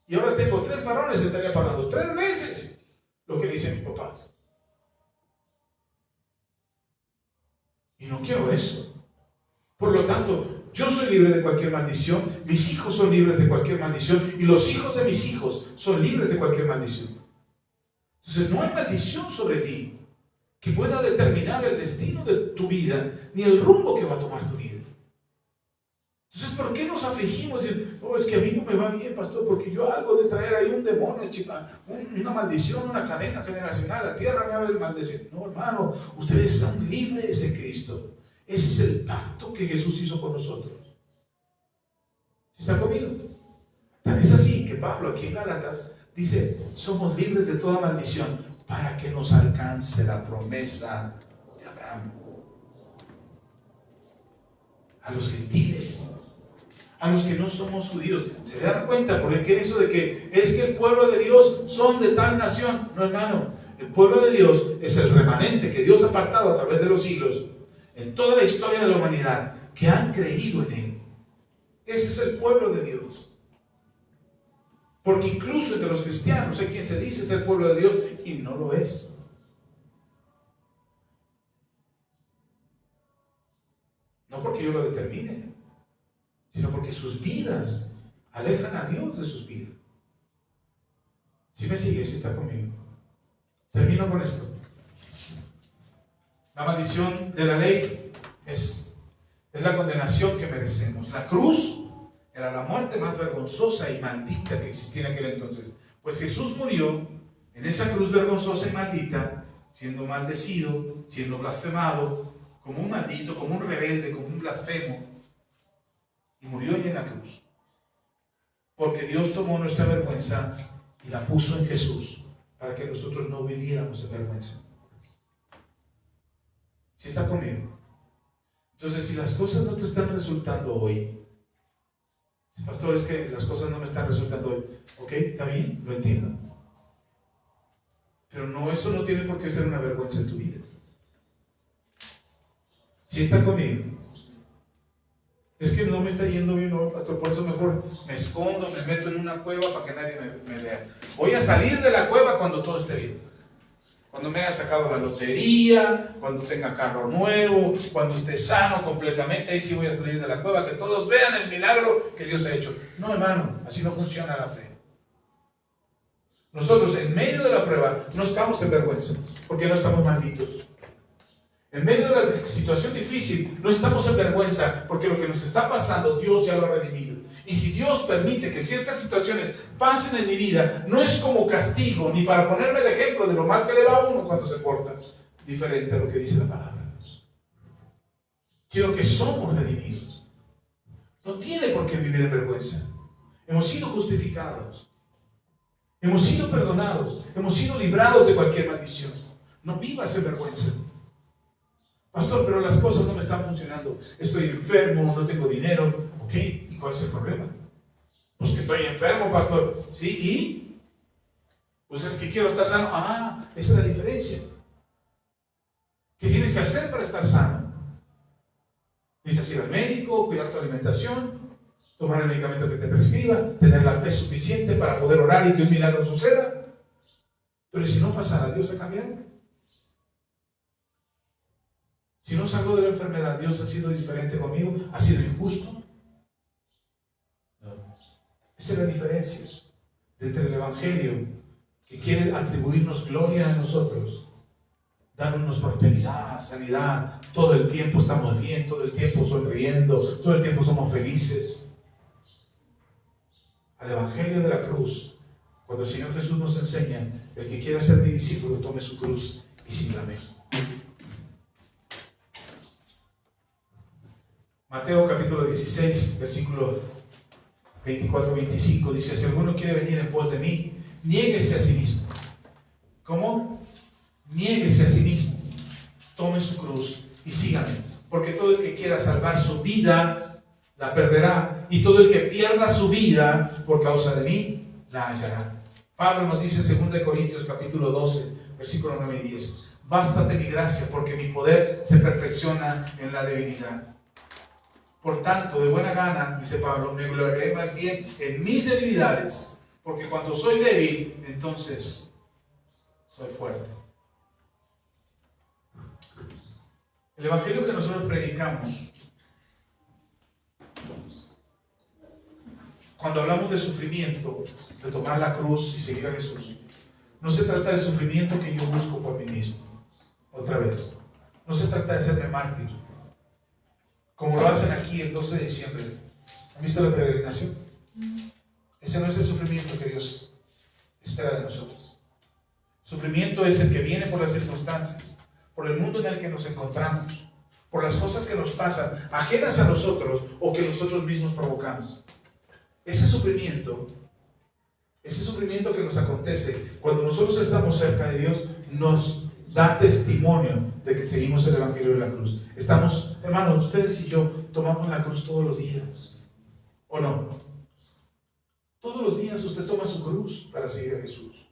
Y ahora tengo 3 varones, estaría pagando 3 veces lo que le hice a mis papás. Y no quiero eso. Por lo tanto, yo soy libre de cualquier maldición, mis hijos son libres de cualquier maldición y los hijos de mis hijos son libres de cualquier maldición. Entonces no hay maldición sobre ti que pueda determinar el destino de tu vida ni el rumbo que va a tomar tu vida. Entonces, ¿por qué nos afligimos? Oh, es que a mí no me va bien, pastor, porque yo algo de traer ahí un demonio, una maldición, una cadena generacional, la tierra me va a maldecir. No, hermano, ustedes son libres de Cristo. Ese es el pacto que Jesús hizo con nosotros. ¿Está conmigo? Tan es así que Pablo aquí en Gálatas dice, somos libres de toda maldición para que nos alcance la promesa de Abraham. A los gentiles, a los que no somos judíos. ¿Se dan cuenta? Porque eso de que es que el pueblo de Dios son de tal nación. No, hermano, el pueblo de Dios es el remanente que Dios ha apartado a través de los siglos, en toda la historia de la humanidad, que han creído en Él. Ese es el pueblo de Dios. Porque incluso entre los cristianos hay quien se dice ser pueblo de Dios y no lo es. No porque yo lo determine, sino porque sus vidas alejan a Dios de sus vidas. ¿Sí me sigue? ¿Sí está conmigo? Termino con esto. La maldición de la ley es la condenación que merecemos. La cruz era la muerte más vergonzosa y maldita que existía en aquel entonces. Pues Jesús murió en esa cruz vergonzosa y maldita, siendo maldecido, siendo blasfemado, como un maldito, como un rebelde, como un blasfemo, y murió allí en la cruz. Porque Dios tomó nuestra vergüenza y la puso en Jesús, para que nosotros no viviéramos en vergüenza. ¿Sí está conmigo? Entonces, si las cosas no te están resultando hoy, pastor, es que las cosas no me están resultando hoy, ok, está bien, lo entiendo, pero no, eso no tiene por qué ser una vergüenza en tu vida. ¿Sí está conmigo? Es que no me está yendo bien hoy, pastor, por eso mejor me escondo, me meto en una cueva para que nadie me vea. Voy a salir de la cueva cuando todo esté bien. Cuando me haya sacado la lotería, cuando tenga carro nuevo, cuando esté sano completamente, ahí sí voy a salir de la cueva, que todos vean el milagro que Dios ha hecho. No, hermano, así no funciona la fe. Nosotros en medio de la prueba no estamos en vergüenza, porque no estamos malditos. En medio de la situación difícil no estamos en vergüenza, porque lo que nos está pasando Dios ya lo ha redimido. Y si Dios permite que ciertas situaciones pasen en mi vida, no es como castigo, ni para ponerme de ejemplo de lo mal que le va a uno cuando se porta diferente a lo que dice la palabra. Quiero que somos redimidos. No tiene por qué vivir en vergüenza. Hemos sido justificados. Hemos sido perdonados. Hemos sido librados de cualquier maldición. No vivas en vergüenza. Pastor, pero las cosas no me están funcionando. Estoy enfermo, no tengo dinero. Ok, ¿y cuál es el problema? Pues que estoy enfermo, pastor. ¿Sí? ¿Y? Pues es que quiero estar sano. Ah, esa es la diferencia. ¿Qué tienes que hacer para estar sano? Necesitas ir al médico, cuidar tu alimentación, tomar el medicamento que te prescriba, tener la fe suficiente para poder orar y que un milagro suceda. Pero si no pasara, ¿Dios ha cambiado? Si no salgo de la enfermedad, ¿Dios ha sido diferente conmigo? ¿Ha sido injusto? No. Esa es la diferencia entre el Evangelio, que quiere atribuirnos gloria a nosotros, darnos prosperidad, sanidad, todo el tiempo estamos bien, todo el tiempo sonriendo, todo el tiempo somos felices. Al Evangelio de la cruz, cuando el Señor Jesús nos enseña, el que quiera ser mi discípulo, tome su cruz y sígame. Mateo capítulo 16, versículos 24-25 dice: si alguno quiere venir en pos de mí, niéguese a sí mismo. ¿Cómo? Niéguese a sí mismo, tome su cruz y sígame. Porque todo el que quiera salvar su vida, la perderá. Y todo el que pierda su vida por causa de mí, la hallará. Pablo nos dice en 2 Corintios capítulo 12, versículos 9 y 10: bástate mi gracia, porque mi poder se perfecciona en la debilidad. Por tanto, de buena gana, dice Pablo, me gloriaré más bien en mis debilidades, porque cuando soy débil, entonces soy fuerte. El evangelio que nosotros predicamos, cuando hablamos de sufrimiento, de tomar la cruz y seguir a Jesús, no se trata del sufrimiento que yo busco por mí mismo. Otra vez, no se trata de hacerme mártir, como lo hacen aquí el 12 de diciembre. ¿Han visto la peregrinación? Ese no es el sufrimiento que Dios espera de nosotros. Sufrimiento es el que viene por las circunstancias, por el mundo en el que nos encontramos, por las cosas que nos pasan, ajenas a nosotros o que nosotros mismos provocamos. Ese sufrimiento que nos acontece cuando nosotros estamos cerca de Dios, nos da testimonio de que seguimos el Evangelio de la cruz. Estamos, hermanos, ustedes y yo tomamos la cruz todos los días, ¿o no? Todos los días usted toma su cruz para seguir a Jesús.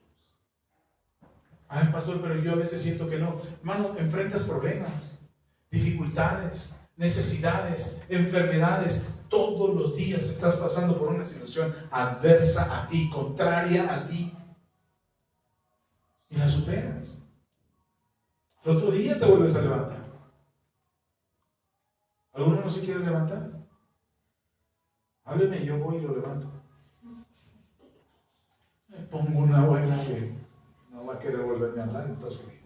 Ay, pastor, pero yo a veces siento que no. Hermano, enfrentas problemas, dificultades, necesidades, enfermedades. Todos los días estás pasando por una situación adversa a ti, contraria a ti, y la superas. El otro día te vuelves a levantar. ¿Alguno no se quiere levantar? Hábleme, yo voy y lo levanto. Me pongo una buena que no va a querer volverme a hablar en toda su vida.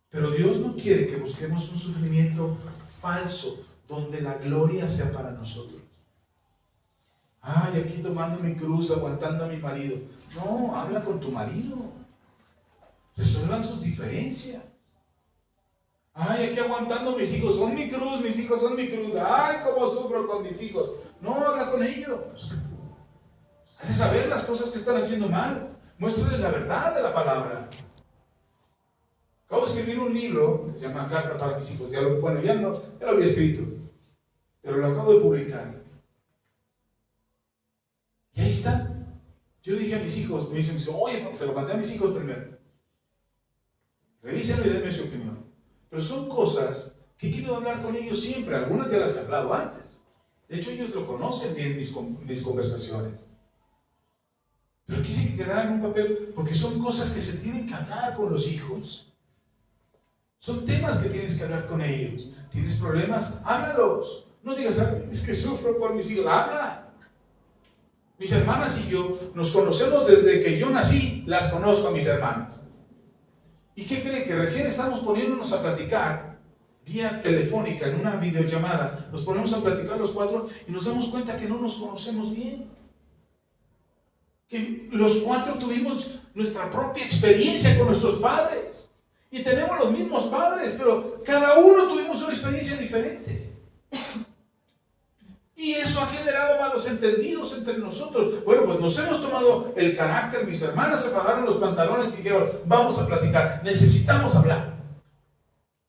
Pero Dios no quiere que busquemos un sufrimiento falso, donde la gloria sea para nosotros. Ay, aquí tomando mi cruz, aguantando a mi marido. No, habla con tu marido. Resuelvan sus diferencias. Ay, aquí aguantando mis hijos, son mi cruz, mis hijos son mi cruz. Ay, cómo sufro con mis hijos. No, habla con ellos. Hay que saber las cosas que están haciendo mal. Muéstrales la verdad de la palabra. Acabo de escribir un libro que se llama Carta para mis hijos. Ya lo había escrito, pero lo acabo de publicar. Y ahí está. Yo le dije a mis hijos, me dicen, oye, se lo mandé a mis hijos primero. Revísenlo y denme su opinión. Pero son cosas que quiero hablar con ellos siempre. Algunas ya las he hablado antes. De hecho, ellos lo conocen bien mis conversaciones. Pero quise que quedaran en un papel, porque son cosas que se tienen que hablar con los hijos. Son temas que tienes que hablar con ellos. ¿Tienes problemas? Háblalos. No digas, es que sufro por mis hijos. Habla. Mis hermanas y yo nos conocemos desde que yo nací. Las conozco a mis hermanas. ¿Y qué cree? Que recién estamos poniéndonos a platicar vía telefónica, en una videollamada. Nos ponemos a platicar los cuatro y nos damos cuenta que no nos conocemos bien. Que los cuatro tuvimos nuestra propia experiencia con nuestros padres. Y tenemos los mismos padres, pero cada uno tuvimos una experiencia diferente. Y eso ha generado malos entendidos entre nosotros. Bueno, pues nos hemos tomado el carácter. Mis hermanas se bajaron los pantalones y dijeron, vamos a platicar, necesitamos hablar.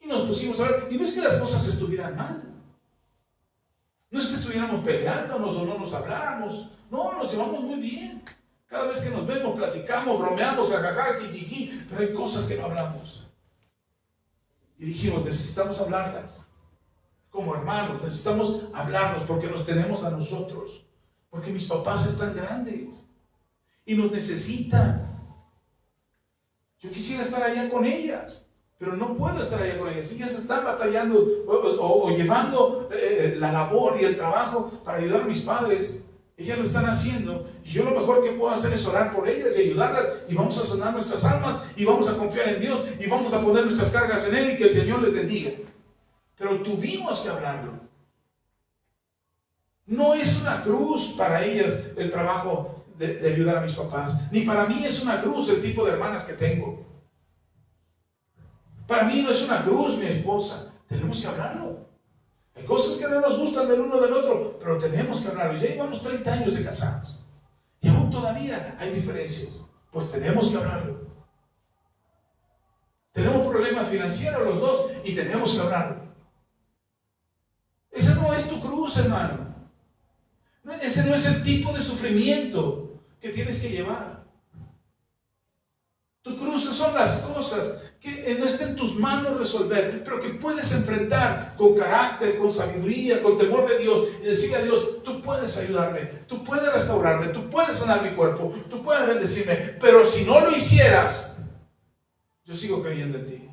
Y nos pusimos a hablar. Y no es que las cosas estuvieran mal. No es que estuviéramos peleándonos o no nos habláramos. No, nos llevamos muy bien. Cada vez que nos vemos, platicamos, bromeamos, jajaja, jijiji, pero hay cosas que no hablamos. Y dijimos, necesitamos hablarlas. Como hermanos, necesitamos hablarnos porque nos tenemos a nosotros. Porque mis papás están grandes y nos necesitan. Yo quisiera estar allá con ellas, pero no puedo estar allá con ellas. Ellas están batallando o llevando la labor y el trabajo para ayudar a mis padres. Ellas lo están haciendo y yo lo mejor que puedo hacer es orar por ellas y ayudarlas, y vamos a sanar nuestras almas y vamos a confiar en Dios y vamos a poner nuestras cargas en Él y que el Señor les bendiga. Pero tuvimos que hablarlo. No es una cruz para ellas el trabajo de ayudar a mis papás, ni para mí es una cruz el tipo de hermanas que tengo. Para mí no es una cruz mi esposa. Tenemos que hablarlo. Hay cosas que no nos gustan del uno del otro, pero tenemos que hablarlo. Ya llevamos 30 años de casados y aún todavía hay diferencias. Pues tenemos que hablarlo. Tenemos problemas financieros los dos y tenemos que hablarlo. Esa no es tu cruz, hermano. Ese no es el tipo de sufrimiento que tienes que llevar. Tu cruz son las cosas que no está en tus manos resolver, pero que puedes enfrentar con carácter, con sabiduría, con temor de Dios, y decirle a Dios, tú puedes ayudarme, tú puedes restaurarme, tú puedes sanar mi cuerpo, tú puedes bendecirme, pero si no lo hicieras, yo sigo creyendo en ti.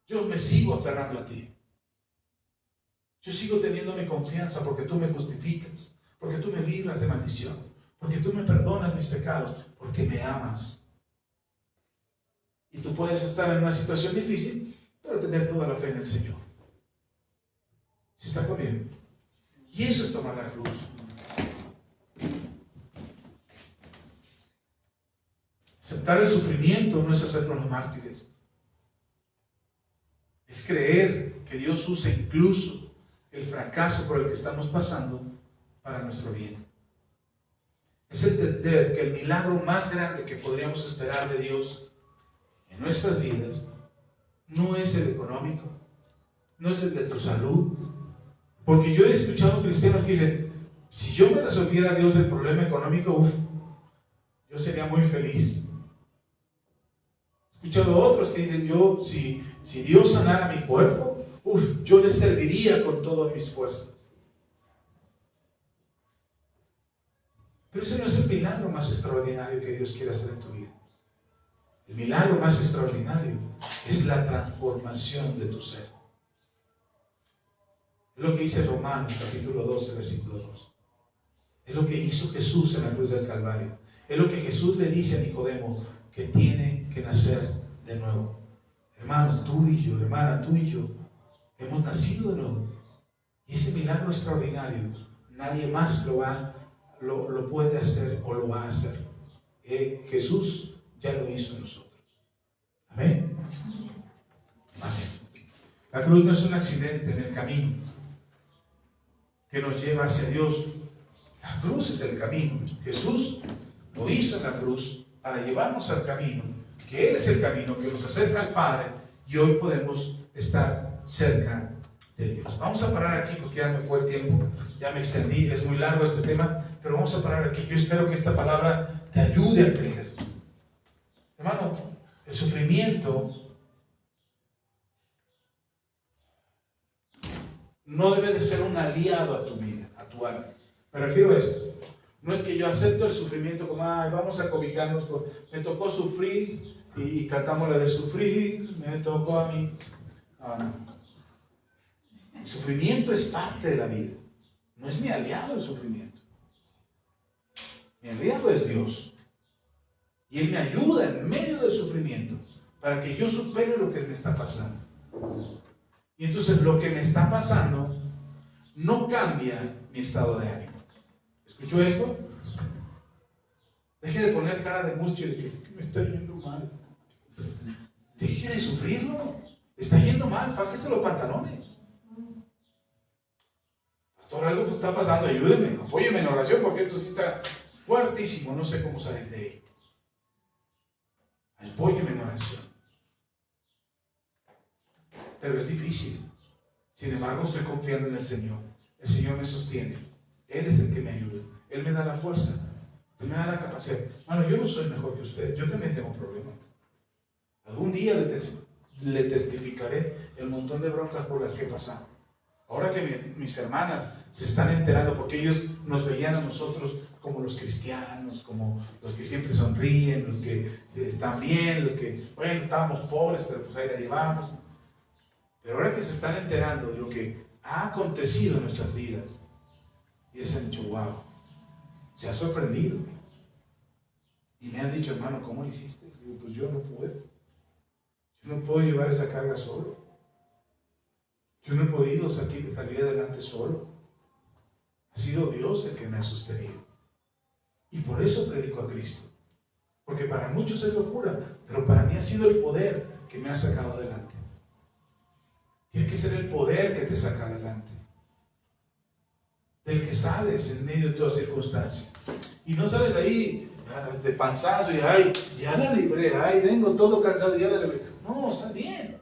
Yo me sigo aferrando a ti. Yo sigo teniendo mi confianza porque tú me justificas, porque tú me libras de maldición, porque tú me perdonas mis pecados, porque me amas. Y tú puedes estar en una situación difícil, pero tener toda la fe en el Señor. ¿Sí está conmigo? Y eso es tomar la cruz. Aceptar el sufrimiento no es hacernos los mártires. Es creer que Dios usa incluso el fracaso por el que estamos pasando para nuestro bien. Es entender que el milagro más grande que podríamos esperar de Dios en nuestras vidas no es el económico, no es el de tu salud. Porque yo he escuchado cristianos que dicen, si yo me resolviera Dios el problema económico, yo sería muy feliz. He escuchado a otros que dicen, si Dios sanara mi cuerpo, yo le serviría con todas mis fuerzas. Pero ese no es el milagro más extraordinario que Dios quiere hacer en tu vida. El milagro más extraordinario es la transformación de tu ser. Es lo que dice Romanos capítulo 12, versículo 2. Es lo que hizo Jesús en la cruz del Calvario. Es lo que Jesús le dice a Nicodemo, que tiene que nacer de nuevo. Hermano, tú y yo, hermana, tú y yo, hemos nacido de nuevo. Y ese milagro extraordinario, nadie más lo puede hacer o lo va a hacer. Jesús ya lo hizo en nosotros. Amén. Amén. La cruz no es un accidente en el camino que nos lleva hacia Dios. La cruz es el camino. Jesús lo hizo en la cruz para llevarnos al camino, que Él es el camino que nos acerca al Padre, y hoy podemos estar cerca de Dios. Vamos a parar aquí porque ya me fue el tiempo, ya me extendí, es muy largo este tema, pero vamos a parar aquí. Yo espero que esta palabra te ayude a creer. Hermano, el sufrimiento no debe de ser un aliado a tu vida, a tu alma. Me refiero a esto. No es que yo acepto el sufrimiento como, vamos a cobijarnos, me tocó sufrir y cantamos la de sufrir, me tocó a mí. No. El sufrimiento es parte de la vida. No es mi aliado el sufrimiento. Mi aliado es Dios. Y Él me ayuda en medio del sufrimiento para que yo supere lo que me está pasando. Y entonces lo que me está pasando no cambia mi estado de ánimo. ¿Escuchó esto? Deje de poner cara de mustia y de que me está yendo mal. Deje de sufrirlo. Está yendo mal, fájese los pantalones. Pastor, pastor, algo está pasando, ayúdenme, apóyeme en oración porque esto sí está fuertísimo, no sé cómo salir de ahí. Apóyeme en oración. Pero es difícil. Sin embargo, estoy confiando en el Señor. El Señor me sostiene. Él es el que me ayuda. Él me da la fuerza. Él me da la capacidad. Bueno, yo no soy mejor que usted. Yo también tengo problemas. Algún día le testificaré el montón de broncas por las que he pasado. Ahora que mis hermanas se están enterando, porque ellos nos veían a nosotros como los cristianos, como los que siempre sonríen, los que están bien, los que, bueno, estábamos pobres, pero pues ahí la llevamos. Pero ahora que se están enterando de lo que ha acontecido en nuestras vidas, y se han dicho, wow, se ha sorprendido. Y me han dicho, hermano, ¿cómo lo hiciste? Digo, pues yo no puedo. Yo no puedo llevar esa carga solo. Yo no he podido salir adelante solo. Ha sido Dios el que me ha sostenido. Y por eso predico a Cristo. Porque para muchos es locura, pero para mí ha sido el poder que me ha sacado adelante. Tiene que ser el poder que te saca adelante. Del que sales en medio de toda circunstancia. Y no sales ahí de panzazo y ay, ya la libré, ay, vengo todo cansado y ya la libré. No, está bien.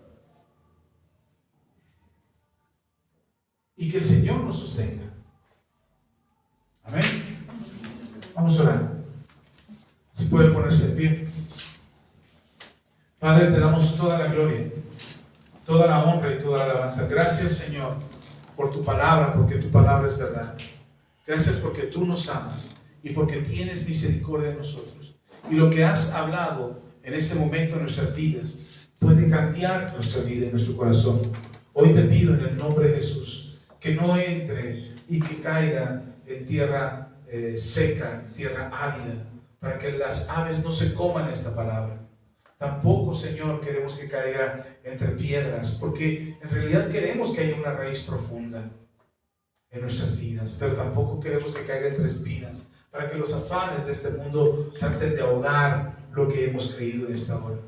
Y que el Señor nos sostenga. Amén. Vamos a orar. Si puede ponerse en pie. Padre, te damos toda la gloria, toda la honra y toda la alabanza. Gracias, Señor, por tu palabra, porque tu palabra es verdad. Gracias porque tú nos amas y porque tienes misericordia de nosotros. Y lo que has hablado en este momento en nuestras vidas puede cambiar nuestra vida y nuestro corazón. Hoy te pido en el nombre de Jesús que no entre y que caiga en tierra seca, en tierra árida, para que las aves no se coman esta palabra. Tampoco, Señor, queremos que caiga entre piedras, porque en realidad queremos que haya una raíz profunda en nuestras vidas, pero tampoco queremos que caiga entre espinas, para que los afanes de este mundo traten de ahogar lo que hemos creído en esta hora.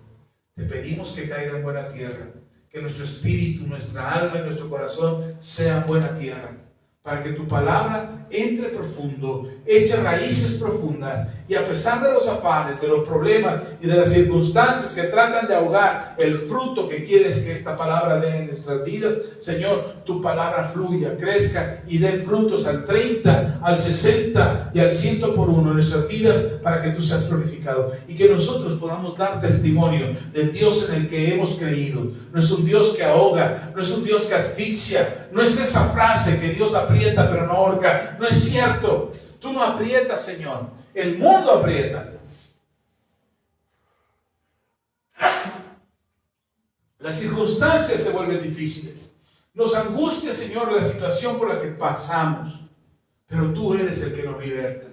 Te pedimos que caiga en buena tierra, que nuestro espíritu, nuestra alma y nuestro corazón sean buena tierra, para que tu palabra entre profundo, eche raíces profundas, y a pesar de los afanes, de los problemas y de las circunstancias que tratan de ahogar el fruto que quieres que esta palabra dé en nuestras vidas, Señor, tu palabra fluya, crezca y dé frutos al 30, al 60 y al 100 por uno en nuestras vidas, para que tú seas glorificado y que nosotros podamos dar testimonio del Dios en el que hemos creído. No es un Dios que ahoga, no es un Dios que asfixia, no es esa frase que Dios aprieta pero no ahorca. No es cierto. Tú no aprietas, Señor. El mundo aprieta. Las circunstancias se vuelven difíciles. Nos angustia, Señor, la situación por la que pasamos. Pero tú eres el que nos liberta.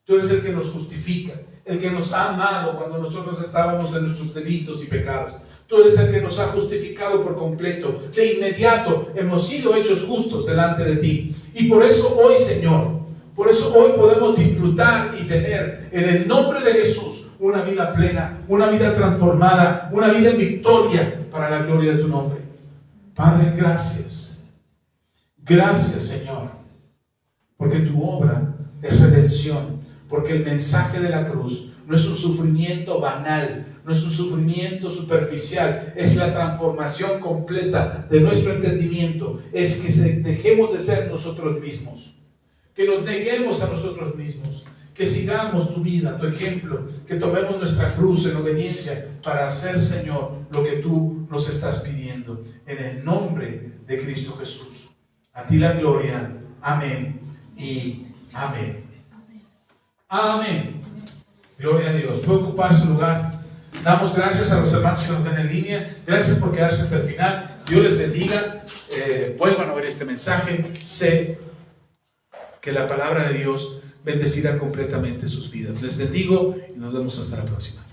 Tú eres el que nos justifica. El que nos ha amado cuando nosotros estábamos en nuestros delitos y pecados. Tú eres el que nos ha justificado por completo. De inmediato hemos sido hechos justos delante de ti. Y por eso hoy, Señor, por eso hoy podemos disfrutar y tener en el nombre de Jesús una vida plena, una vida transformada, una vida en victoria para la gloria de tu nombre. Padre, gracias. Gracias, Señor, porque tu obra es redención, porque el mensaje de la cruz no es un sufrimiento banal, no es un sufrimiento superficial, es la transformación completa de nuestro entendimiento, es que dejemos de ser nosotros mismos, que nos neguemos a nosotros mismos, que sigamos tu vida, tu ejemplo, que tomemos nuestra cruz en obediencia para hacer, Señor, lo que tú nos estás pidiendo, en el nombre de Cristo Jesús. A ti la gloria. Amén y amén. Amén. Gloria a Dios. Puede ocupar su lugar. Damos gracias a los hermanos que nos ven en línea. Gracias por quedarse hasta el final. Dios les bendiga. Vuelvan a ver este mensaje. Sé que la palabra de Dios bendecirá completamente sus vidas. Les bendigo y nos vemos hasta la próxima.